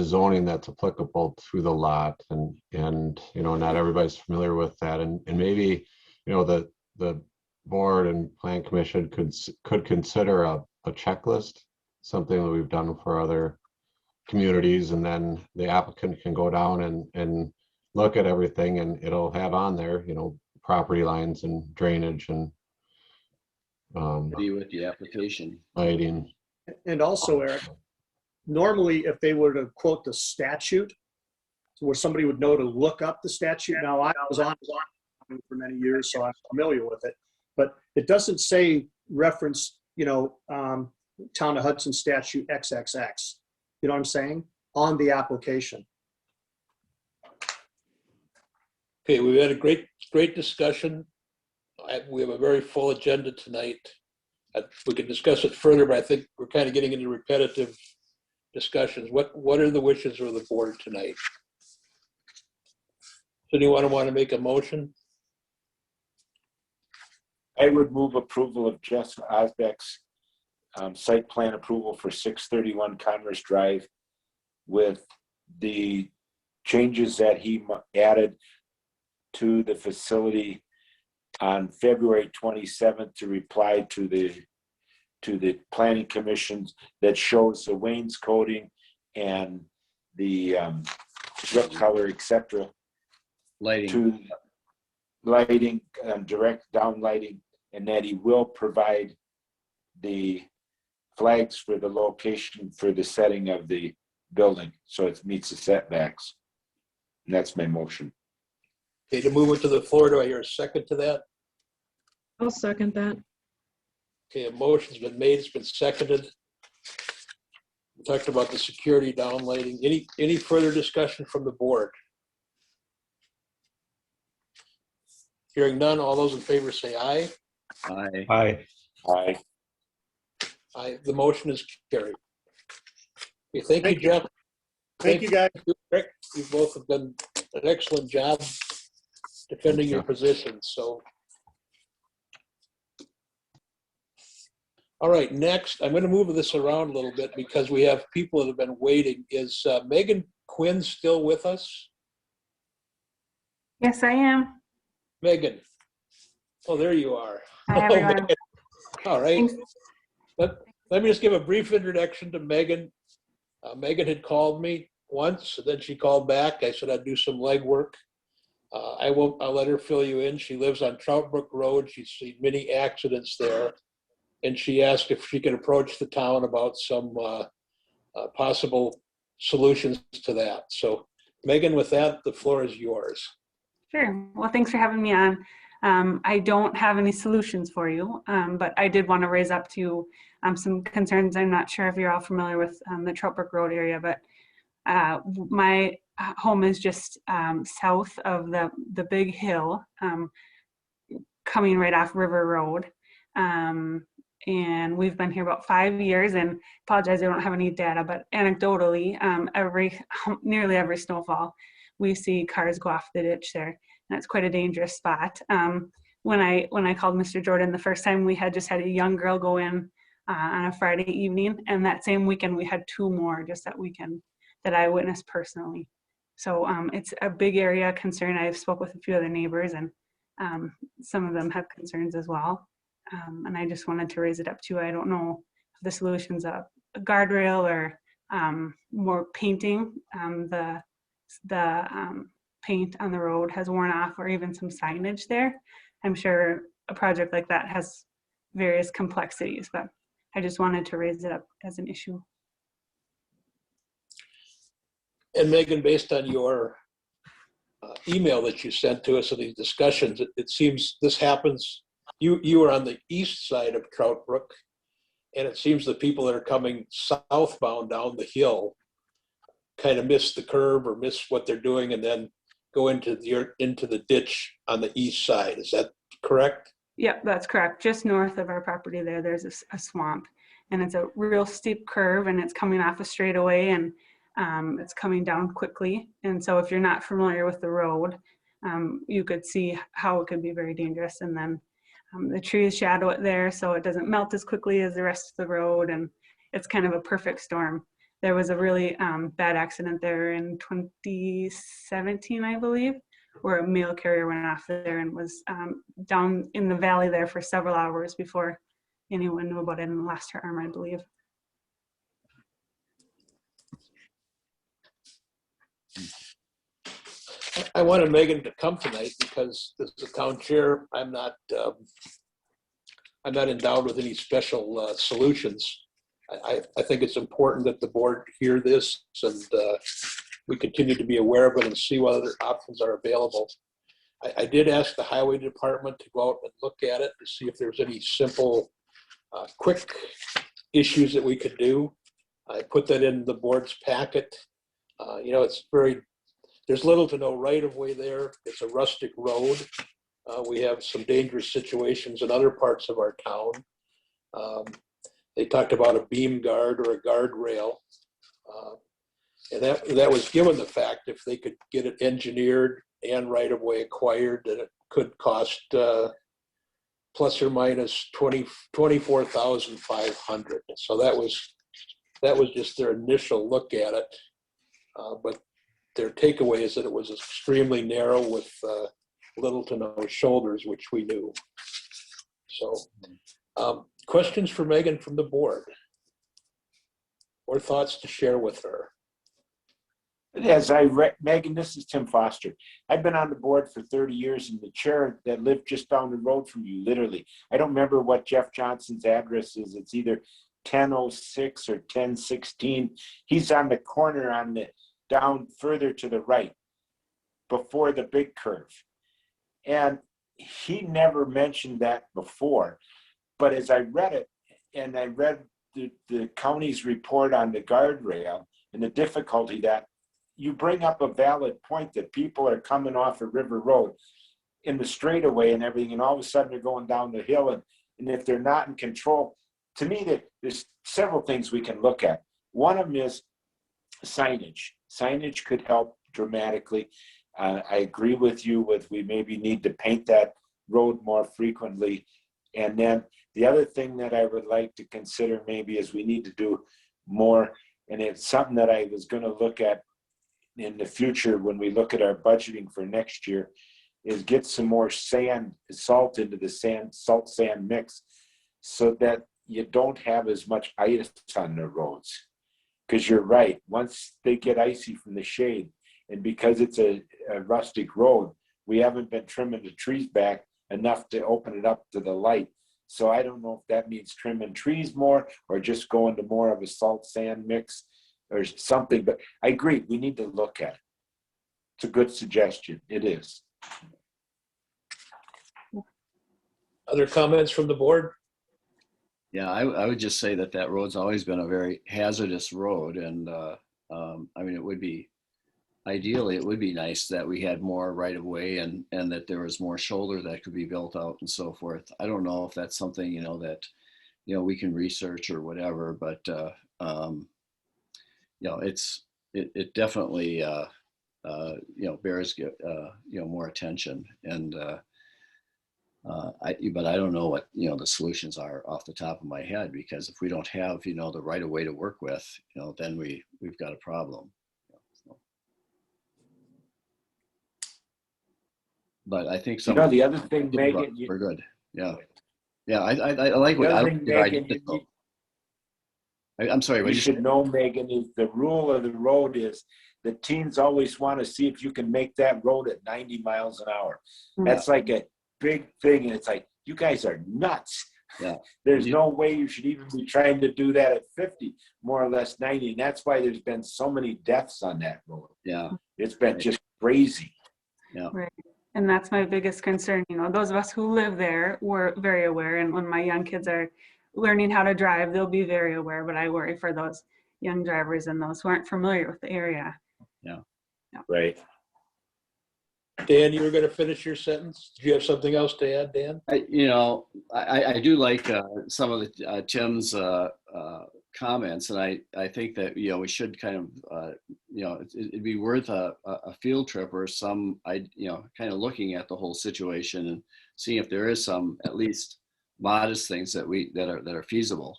zoning that's applicable to the lot, and you know, not everybody's familiar with that, and maybe, you know, the board and plan commission could consider a checklist, something that we've done for other communities, and then the applicant can go down and look at everything, and it'll have on there, you know, property lines and drainage and With the application. lighting. And also, Eric, normally if they were to quote the statute, where somebody would know to look up the statute. Now, I was on for many years, so I'm familiar with it, but it doesn't say reference, you know, Town of Hudson statute XXX. You know what I'm saying? On the application. Okay, we've had a great discussion. We have a very full agenda tonight. We can discuss it further, but I think we're kind of getting into repetitive discussions. What are the wishes of the board tonight? Does anyone want to make a motion? I would move approval of Jess Osbeck's site plan approval for 631 Commerce Drive with the changes that he added to the facility on February 27th to reply to the planning commissions that shows the wainscoting and the strip color, etc. Lighting. To lighting, direct down lighting, and that he will provide the flags for the location for the setting of the building, so it meets the setbacks. And that's my motion. Okay, to move it to the floor, do I hear a second to that? I'll second that. Okay, a motion's been made, it's been seconded. We talked about the security downlighting. Any further discussion from the board? Hearing none, all those in favor say aye. Aye. Aye. Aye. Aye, the motion is carried. Okay, thank you, Jeff. Thank you, guys. Rick, you both have done an excellent job defending your positions, so. All right, next, I'm gonna move this around a little bit because we have people that have been waiting. Is Megan Quinn still with us? Yes, I am. Megan. Oh, there you are. Hi, Oh, everyone. Megan. All right. Let me just give a brief introduction to Megan. Megan had called me once, and then she called back. I said I'd do some legwork. I'll let her fill you in. She lives on Trout Brook Road. She's seen many accidents there. And she asked if she could approach the town about some possible solutions to that. So Megan, with that, the floor is yours. Sure. Well, thanks for having me on. I don't have any solutions for you, but I did want to raise up to you some concerns. I'm not sure if you're all familiar with the Trout Brook Road area, but my home is just south of the big hill coming right off River Road. And we've been here about 5 years, and apologize, I don't have any data, but anecdotally, nearly every snowfall, we see cars go off the ditch there. And it's quite a dangerous spot. When I called Mr. Jordan the first time, we had just had a young girl go in on a Friday evening, and that same weekend we had 2 more just that weekend that I witnessed personally. So it's a big area of concern. I've spoke with a few other neighbors, and some of them have concerns as well. And I just wanted to raise it up too. I don't know if the solution's a guardrail or more painting. The paint on the road has worn off, or even some signage there. I'm sure a project like that has various complexities, but I just wanted to raise it up as an issue. And Megan, based on your email that you sent to us in these discussions, it seems this happens. You are on the east side of Trout Brook, and it seems the people that are coming southbound down the hill kind of miss the curve or miss what they're doing, and then go into the ditch on the east side. Is that correct? Yep, that's correct. Just north of our property there's a swamp, and it's a real steep curve, and it's coming off a straightaway, and it's coming down quickly. And so if you're not familiar with the road, you could see how it could be very dangerous. And then the trees shadow it there, so it doesn't melt as quickly as the rest of the road, and it's kind of a perfect storm. There was a really bad accident there in 2017, I believe, where a mail carrier went off there and was down in the valley there for several hours before anyone knew about it and lost her arm, I believe. I wanted Megan to come tonight because as the town chair, I'm not endowed with any special solutions. I think it's important that the board hear this, and we continue to be aware of it and see what other options are available. I did ask the highway department to go out and look at it to see if there's any simple, quick issues that we could do. I put that in the board's packet. There's little to no right of way there. It's a rustic road. We have some dangerous situations in other parts of our town. They talked about a beam guard or a guardrail. And that was given the fact if they could get it engineered and right of way acquired, that it could cost plus or minus $24,500. So that was just their initial look at it. But their takeaway is that it was extremely narrow with little to no shoulders, which we knew. So questions for Megan from the board, or thoughts to share with her? Megan, this is Tim Foster. I've been on the board for 30 years, and the chair that lived just down the road from you, literally. I don't remember what Jeff Johnson's address is. It's either 1006 or 1016. He's on the corner down further to the right before the big curve. And he never mentioned that before. But as I read it, and I read the county's report on the guardrail and the difficulty that you bring up a valid point that people are coming off of River Road in the straightaway and everything, and all of a sudden they're going down the hill, and if they're not in control, to me, there's several things we can look at. One of them is signage. Signage could help dramatically. I agree with you we maybe need to paint that road more frequently. And then the other thing that I would like to consider maybe is we need to do more, and it's something that I was going to look at in the future when we look at our budgeting for next year, is get some more salt into the salt sand mix, so that you don't have as much ice on the roads. Because you're right, once they get icy from the shade, and because it's a rustic road, we haven't been trimming the trees back enough to open it up to the light. So I don't know if that means trimming trees more or just going to more of a salt sand mix or something, but I agree, we need to look at it. It's a good suggestion, it is. Other comments from the board? Yeah, I would just say that that road's always been a very hazardous road, and I mean, it would be, ideally, it would be nice that we had more right of way and that there was more shoulder that could be built out and so forth. I don't know if that's something, you know, that, you know, we can research or whatever, but you know, it definitely you know, bears you know, more attention. And but I don't know what, you know, the solutions are off the top of my head, because if we don't have, you know, the right of way to work with, you know, then we've got a problem. But I think some. You know, the other thing, Megan, we're good. Yeah, yeah. I like what I like. I'm sorry. You should know, Megan, is the rule of the road is the teens always want to see if you can make that road at 90 miles an hour. That's like a big thing, and it's like, you guys are nuts. Yeah. There's no way you should even be trying to do that at 50, more or less 90. And that's why there's been so many deaths on that road. Yeah. It's been just crazy. Yeah. Right. And that's my biggest concern. You know, those of us who live there were very aware. And when my young kids are learning how to drive, they'll be very aware. But I worry for those young drivers and those who aren't familiar with the area. Yeah. Yeah. Right. Dan, you were going to finish your sentence. Do you have something else to add, Dan? You know, I do like some of the Tim's comments, and I think that, you know, we should kind of you know, it'd be worth a field trip or some, you know, kind of looking at the whole situation and seeing if there is some at least modest things that are feasible,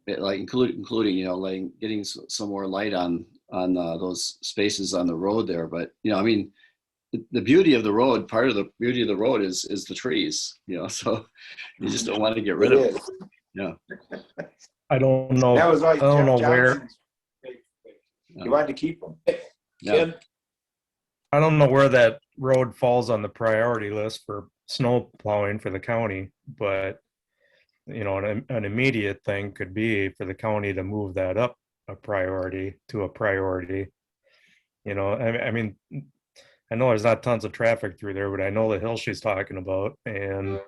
like including, you know, like getting some more light on those spaces on the road there. But, you know, I mean, the beauty of the road, part of the beauty of the road is the trees, you know, so you just don't want to get rid of them. Yeah. I don't know. That was I don't know where. You wanted to keep them. Yeah. I don't know where that road falls on the priority list for snow plowing for the county, but, you know, an immediate thing could be for the county to move that up a priority to a priority. You know, I mean, I know there's not tons of traffic through there, but I know the hill she's talking about, and,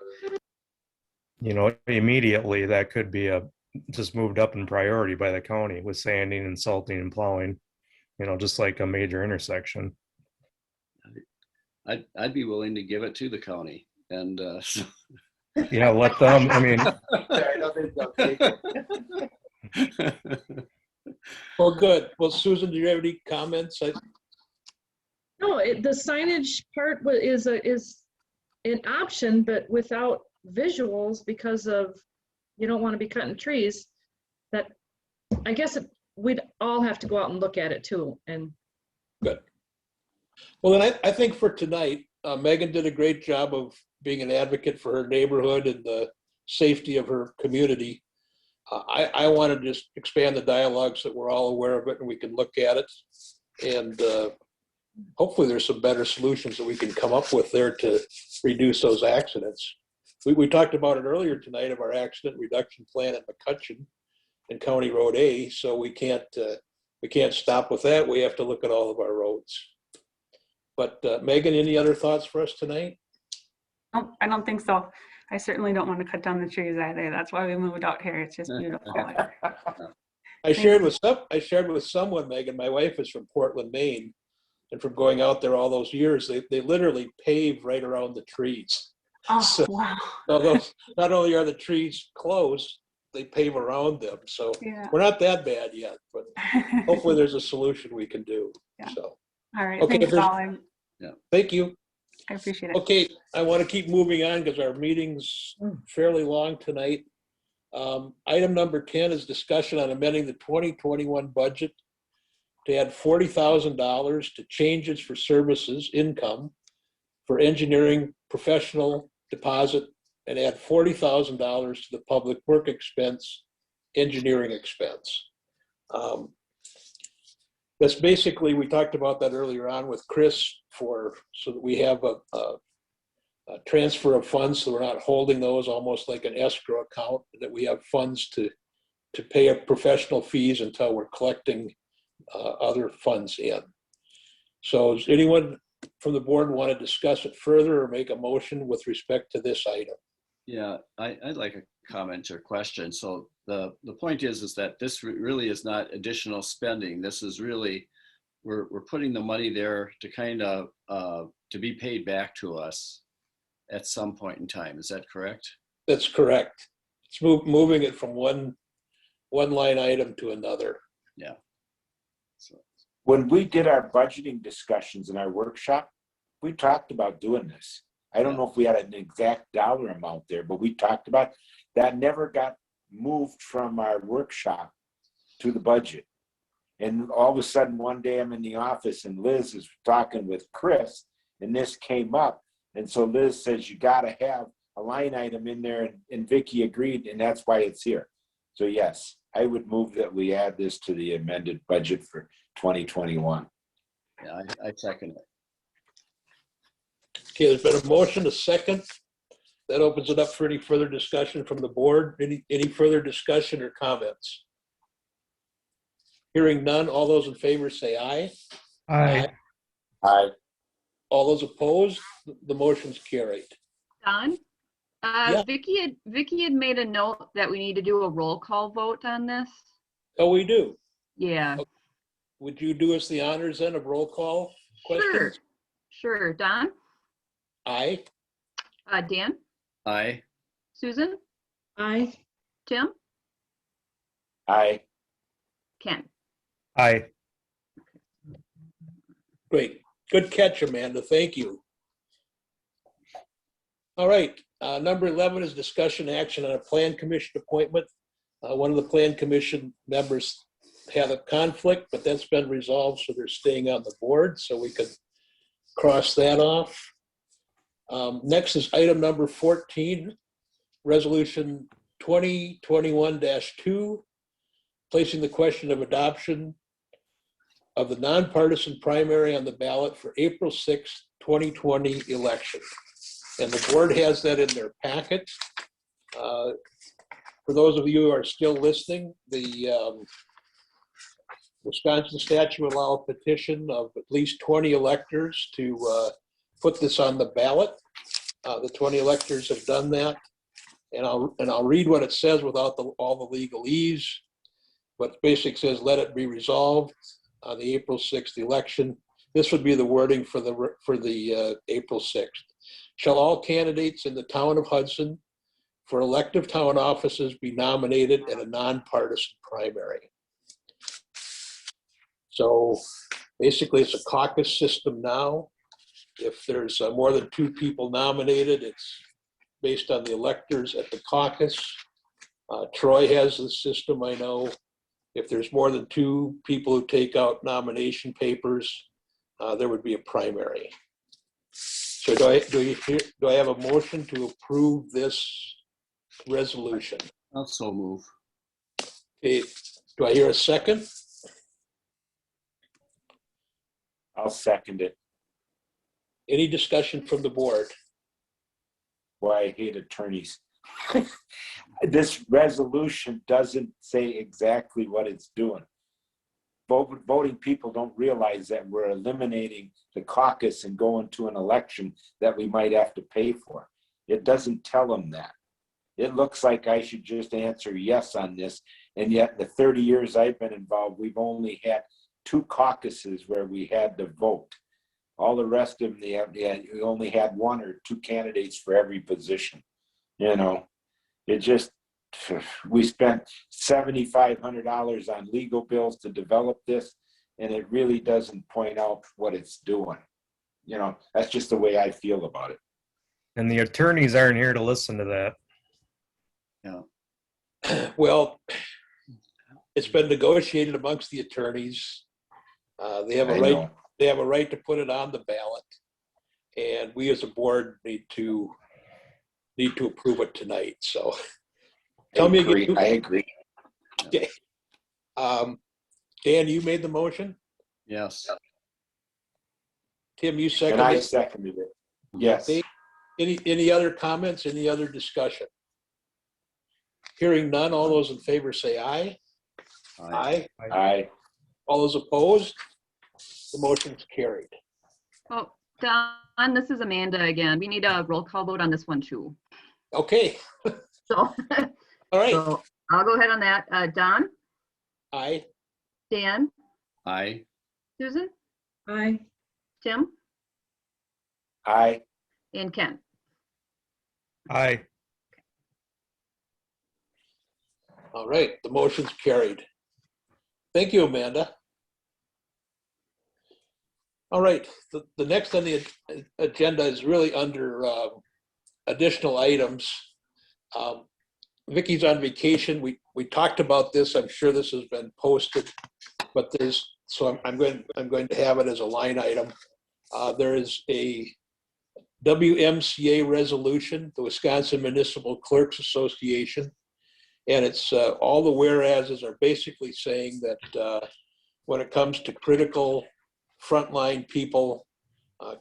you know, immediately that could be just moved up in priority by the county with sanding and salting and plowing, you know, just like a major intersection. I'd be willing to give it to the county, and yeah, let them. I mean, well, good. Well, Susan, do you have any comments? No, the signage part is an option, but without visuals, because of you don't want to be cutting trees. That I guess we'd all have to go out and look at it too. And good. Well, then I think for tonight, Megan did a great job of being an advocate for her neighborhood and the safety of her community. I want to just expand the dialogue so that we're all aware of it and we can look at it. And hopefully there's some better solutions that we can come up with there to reduce those accidents. We talked about it earlier tonight of our accident reduction plan at McCutcheon and County Road A. So we can't stop with that. We have to look at all of our roads. But Megan, any other thoughts for us tonight? No, I don't think so. I certainly don't want to cut down the trees either. That's why we moved out here. It's just beautiful. I shared with someone, Megan, my wife is from Portland, Maine, and from going out there all those years, they literally pave right around the trees. Oh, so, wow. Not only are the trees close, they pave around them. So yeah. We're not that bad yet, but hopefully there's a solution we can do. Yeah. So. All right. Okay, thanks, Colin. Yeah. Thank you. I appreciate it. Okay, I want to keep moving on because our meeting's fairly long tonight. Item number 10 is discussion on amending the 2021 budget to add $40,000 to changes for services income for engineering professional deposit and add $40,000 to the public work expense engineering expense. That's basically, we talked about that earlier on with Chris so that we have a transfer of funds, so we're not holding those almost like an escrow account, that we have funds to pay our professional fees until we're collecting other funds in. So does anyone from the board want to discuss it further or make a motion with respect to this item? Yeah, I'd like a comment or question. So the point is that this really is not additional spending. This is really, we're putting the money there to kind of, to be paid back to us at some point in time. Is that correct? That's correct. It's moving it from one line item to another. Yeah. So. When we did our budgeting discussions in our workshop, we talked about doing this. I don't know if we had an exact dollar amount there, but we talked about that. Never got moved from our workshop to the budget. And all of a sudden, one day I'm in the office and Liz is talking with Chris, and this came up. And so Liz says, you got to have a line item in there, and Vicky agreed, and that's why it's here. So yes, I would move that we add this to the amended budget for 2021. Yeah, I second it. Okay, there's been a motion, a second. That opens it up for any further discussion from the board. Any further discussion or comments? Hearing none, all those in favor say aye. Aye. Aye. All those opposed, the motion's carried. Don? Yeah. Vicky had made a note that we need to do a roll call vote on this. Oh, we do? Yeah. Okay. Would you do us the honors then of roll call questions? Sure. Don? Aye. Dan? Aye. Susan? Aye. Tim? Aye. Ken? Aye. Great. Good catch, Amanda. Thank you. All right. Number 11 is discussion action on a plan commission appointment. One of the plan commission members had a conflict, but that's been resolved, so they're staying on the board, so we can cross that off. Next is item number 14, resolution 2021-2, placing the question of adoption of the nonpartisan primary on the ballot for April 6th, 2020 election. And the board has that in their packet. For those of you who are still listening, the Wisconsin statute will allow a petition of at least 20 electors to put this on the ballot. The 20 electors have done that. And I'll read what it says without all the legalese. But basically says, let it be resolved on the April 6th election. This would be the wording for the April 6th. Shall all candidates in the town of Hudson for elective town offices be nominated in a nonpartisan primary? So basically it's a caucus system now. If there's more than 2 people nominated, it's based on the electors at the caucus. Troy has the system, I know. If there's more than 2 people who take out nomination papers, there would be a primary. So do I have a motion to approve this resolution? I'll so move. Okay, do I hear a second? I'll second it. Any discussion from the board? Why I hate attorneys. This resolution doesn't say exactly what it's doing. Voting people don't realize that we're eliminating the caucus and going to an election that we might have to pay for. It doesn't tell them that. It looks like I should just answer yes on this. And yet in the 30 years I've been involved, we've only had 2 caucuses where we had to vote. All the rest of them, we only had 1 or 2 candidates for every position. You know, it just, we spent $7,500 on legal bills to develop this, and it really doesn't point out what it's doing. You know, that's just the way I feel about it. And the attorneys aren't here to listen to that. Yeah. Well, it's been negotiated amongst the attorneys. They have a right. They have a right to put it on the ballot, and we as a board need to approve it tonight. So, tell me again. I agree. Okay. Dan, you made the motion? Yes. Tim, you And I seconded? seconded it. Yes. Okay. Any other comments, any other discussion? Hearing none, all those in favor say aye. Aye. Aye. All those opposed? The motion's carried. Oh, Don, this is Amanda again. We need a roll call vote on this one too. Okay, So, all right. so I'll go ahead on that. Don, Aye. Dan, Aye. Susan, Aye. Tim, Aye. and Ken. Aye. All right, the motion's carried. Thank you, Amanda. All right, the next on the agenda is really under additional items. Vicky's on vacation. We talked about this. I'm sure this has been posted, but I'm going to have it as a line item. There is a WMCA resolution, the Wisconsin Municipal Clerks Association, and it's all the whereases are basically saying that when it comes to critical frontline people,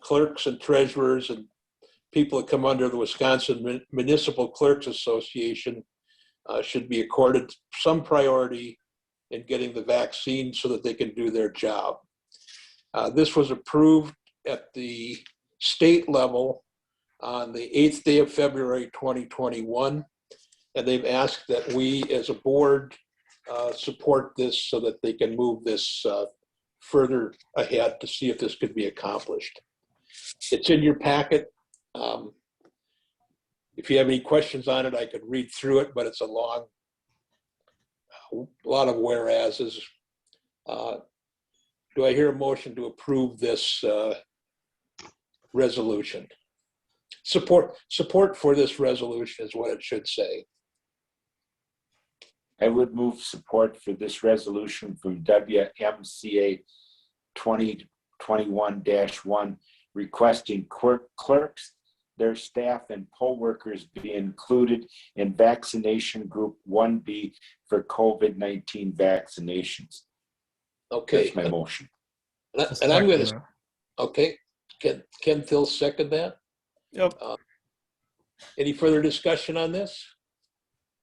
clerks and treasurers and people that come under the Wisconsin Municipal Clerks Association should be accorded some priority in getting the vaccine so that they can do their job. This was approved at the state level on the 8th day of February 2021, and they've asked that we as a board support this so that they can move this further ahead to see if this could be accomplished. It's in your packet. If you have any questions on it, I could read through it, but it's a lot of whereases. Do I hear a motion to approve this resolution? Support for this resolution is what it should say. I would move support for this resolution from WMCA 2021-1 requesting clerks, their staff, and poll workers be included in vaccination group 1B for COVID-19 vaccinations. Okay. That's my motion. And I'm going to, okay, Ken Thill second that? Yep. Any further discussion on this?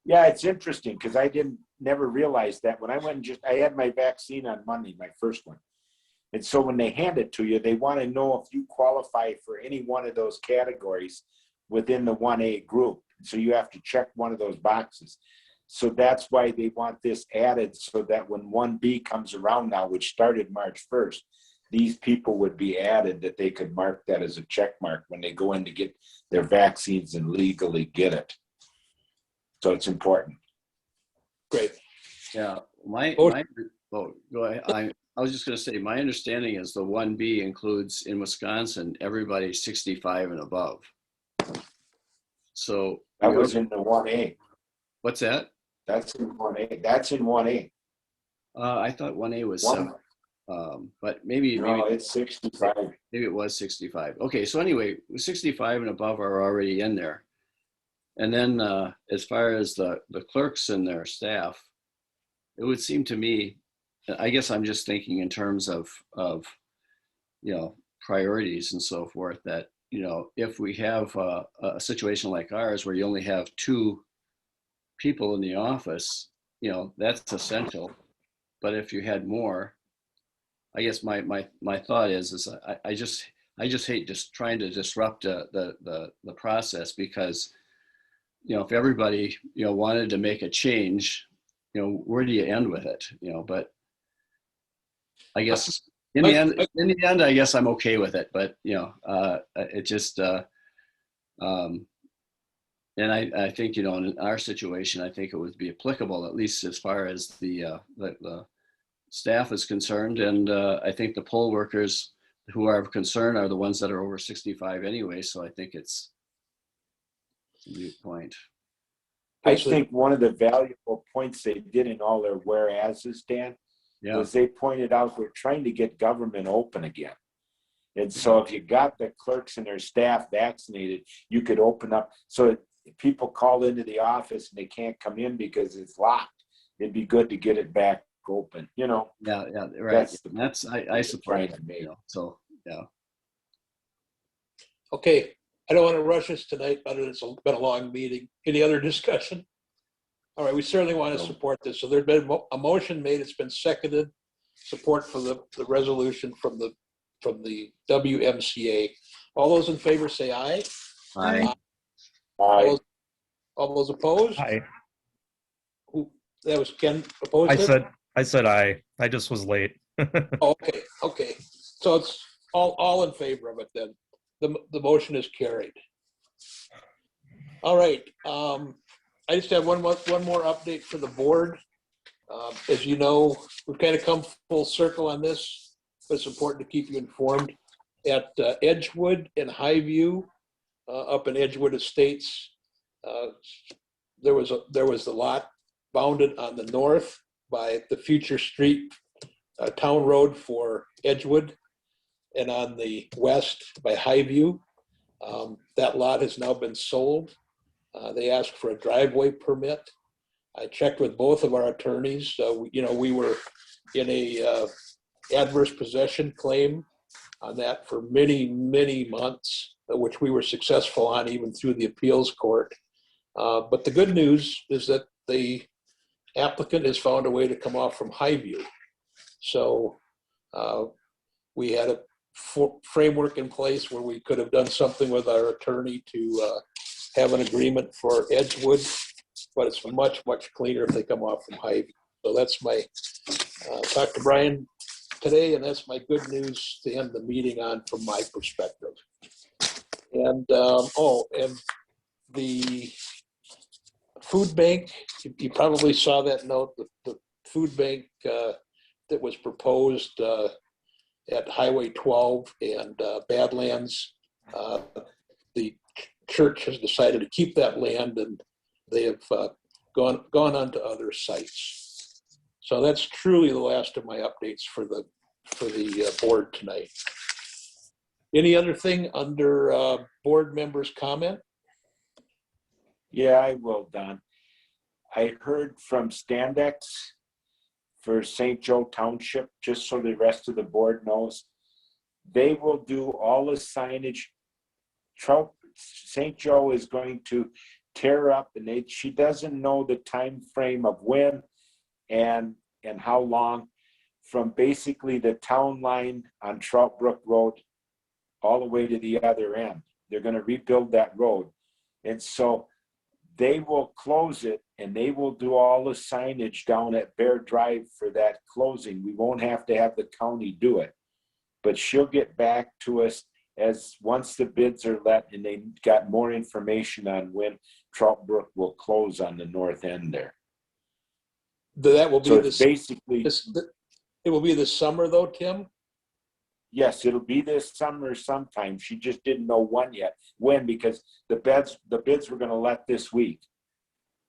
Yeah, it's interesting because I never realized that when I went and I had my vaccine on Monday, my first one. And so when they hand it to you, they want to know if you qualify for any one of those categories within the 1A group. So you have to check one of those boxes. So that's why they want this added so that when 1B comes around now, which started March 1st, these people would be added that they could mark that as a check mark when they go in to get their vaccines and legally get it. So it's important. Great. Yeah, go ahead. I was just going to say, my understanding is the 1B includes in Wisconsin, everybody 65 and above. So that was in the 1A. What's that? That's in 1A. That's in 1A. I thought 1A was 7. But maybe it's 65. Maybe it was 65. Okay, so anyway, 65 and above are already in there. And then as far as the clerks and their staff, it would seem to me, I guess I'm just thinking in terms of priorities and so forth, that if we have a situation like ours where you only have 2 people in the office, that's essential. But if you had more, I guess my thought is I just hate just trying to disrupt the process, because if everybody wanted to make a change, where do you end with it? But I guess in the end, I guess I'm okay with it. But it just and I think in our situation, I think it would be applicable, at least as far as the staff is concerned, and I think the poll workers who are of concern are the ones that are over 65 anyway. So I think it's a moot point. I think one of the valuable points they did in all their whereases, Dan, was they pointed out we're trying to get government open again. And so if you got the clerks and their staff vaccinated, you could open up. So if people call into the office and they can't come in because it's locked, it'd be good to get it back open, you know. Yeah, right. That's the That's, I support trying that, to make. you know, so, yeah. Okay, I don't want to rush us tonight, but it's been a long meeting. Any other discussion? All right, we certainly want to support this. So there's been a motion made, it's been seconded. Support for the resolution from the WMCA. All those in favor say aye. Aye. Aye. All those opposed? Aye. Who, that was Ken opposed? I said aye. I just was late. Oh, okay. So it's all in favor of it then. The motion is carried. All right. I just have one more update for the board. As you know, we've kind of come full circle on this, but it's important to keep you informed. At Edgewood and Highview, up in Edgewood Estates, there was the lot bounded on the north by the future street, town road for Edgewood, and on the west by Highview. That lot has now been sold. They asked for a driveway permit. I checked with both of our attorneys. We were in a adverse possession claim on that for many, many months, which we were successful on even through the appeals court. But the good news is that the applicant has found a way to come off from Highview. So we had a framework in place where we could have done something with our attorney to have an agreement for Edgewood, but it's much, much cleaner if they come off from Highview. So that's my, talk to Brian today, and that's my good news to end the meeting on from my perspective. And, and the food bank, you probably saw that note, the food bank that was proposed at Highway 12 and Badlands. The church has decided to keep that land, and they have gone on to other sites. So that's truly the last of my updates for the board tonight. Any other thing under board members' comment? Yeah, I will, Don. I heard from Standex for St. Joe Township, just so the rest of the board knows. They will do all the signage. St. Joe is going to tear up, and she doesn't know the time frame of when and how long, from basically the town line on Trout Brook Road all the way to the other end. They're going to rebuild that road. And so they will close it, and they will do all the signage down at Bear Drive for that closing. We won't have to have the county do it, but she'll get back to us as once the bids are let and they got more information on when Trout Brook will close on the north end there. That will be so basically. It will be this summer though, Tim? Yes, it'll be this summer sometime. She just didn't know when, because the bids were going to let this week.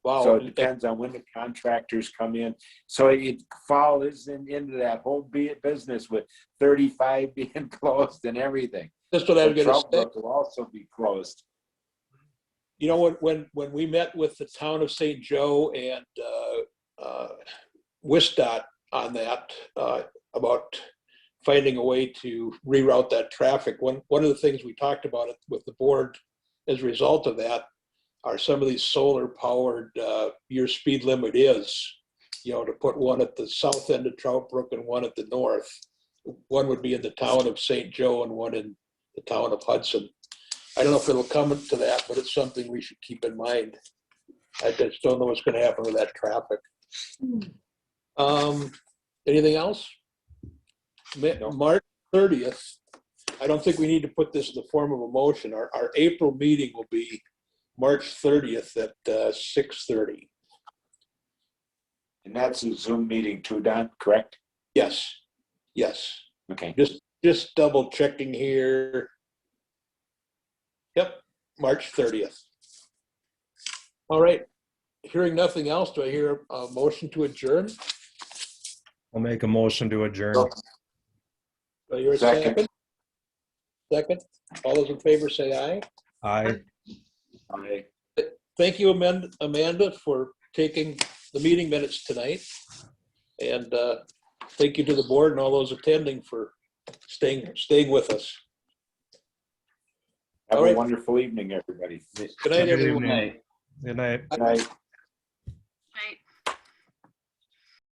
Wow. So it depends on when the contractors come in. So it falls into that whole business with 35 being closed and everything. That's what I was going to say. Will also be closed. You know what? When we met with the town of St. Joe and WSDOT on that about finding a way to reroute that traffic, one of the things we talked about it with the board as a result of that are some of these solar powered, your speed limit is, to put one at the south end of Trout Brook and one at the north. One would be in the town of St. Joe and one in the town of Hudson. I don't know if it'll come to that, but it's something we should keep in mind. I just don't know what's going to happen with that traffic. Anything else? No. March 30th, I don't think we need to put this in the form of a motion. Our April meeting will be March 30th at 6:30. And that's a Zoom meeting too, Don, correct? Yes. Okay. Just double checking here. Yep, March 30th. All right. Hearing nothing else, do I hear a motion to adjourn? I'll make a motion to adjourn. Do I hear a second? Second. All those in favor say aye. Aye. Aye. Thank you, Amanda, for taking the meeting minutes tonight. And thank you to the board and all those attending for staying with us. Have All a right. wonderful evening, everybody. Good night, everyone. Good night. Good night.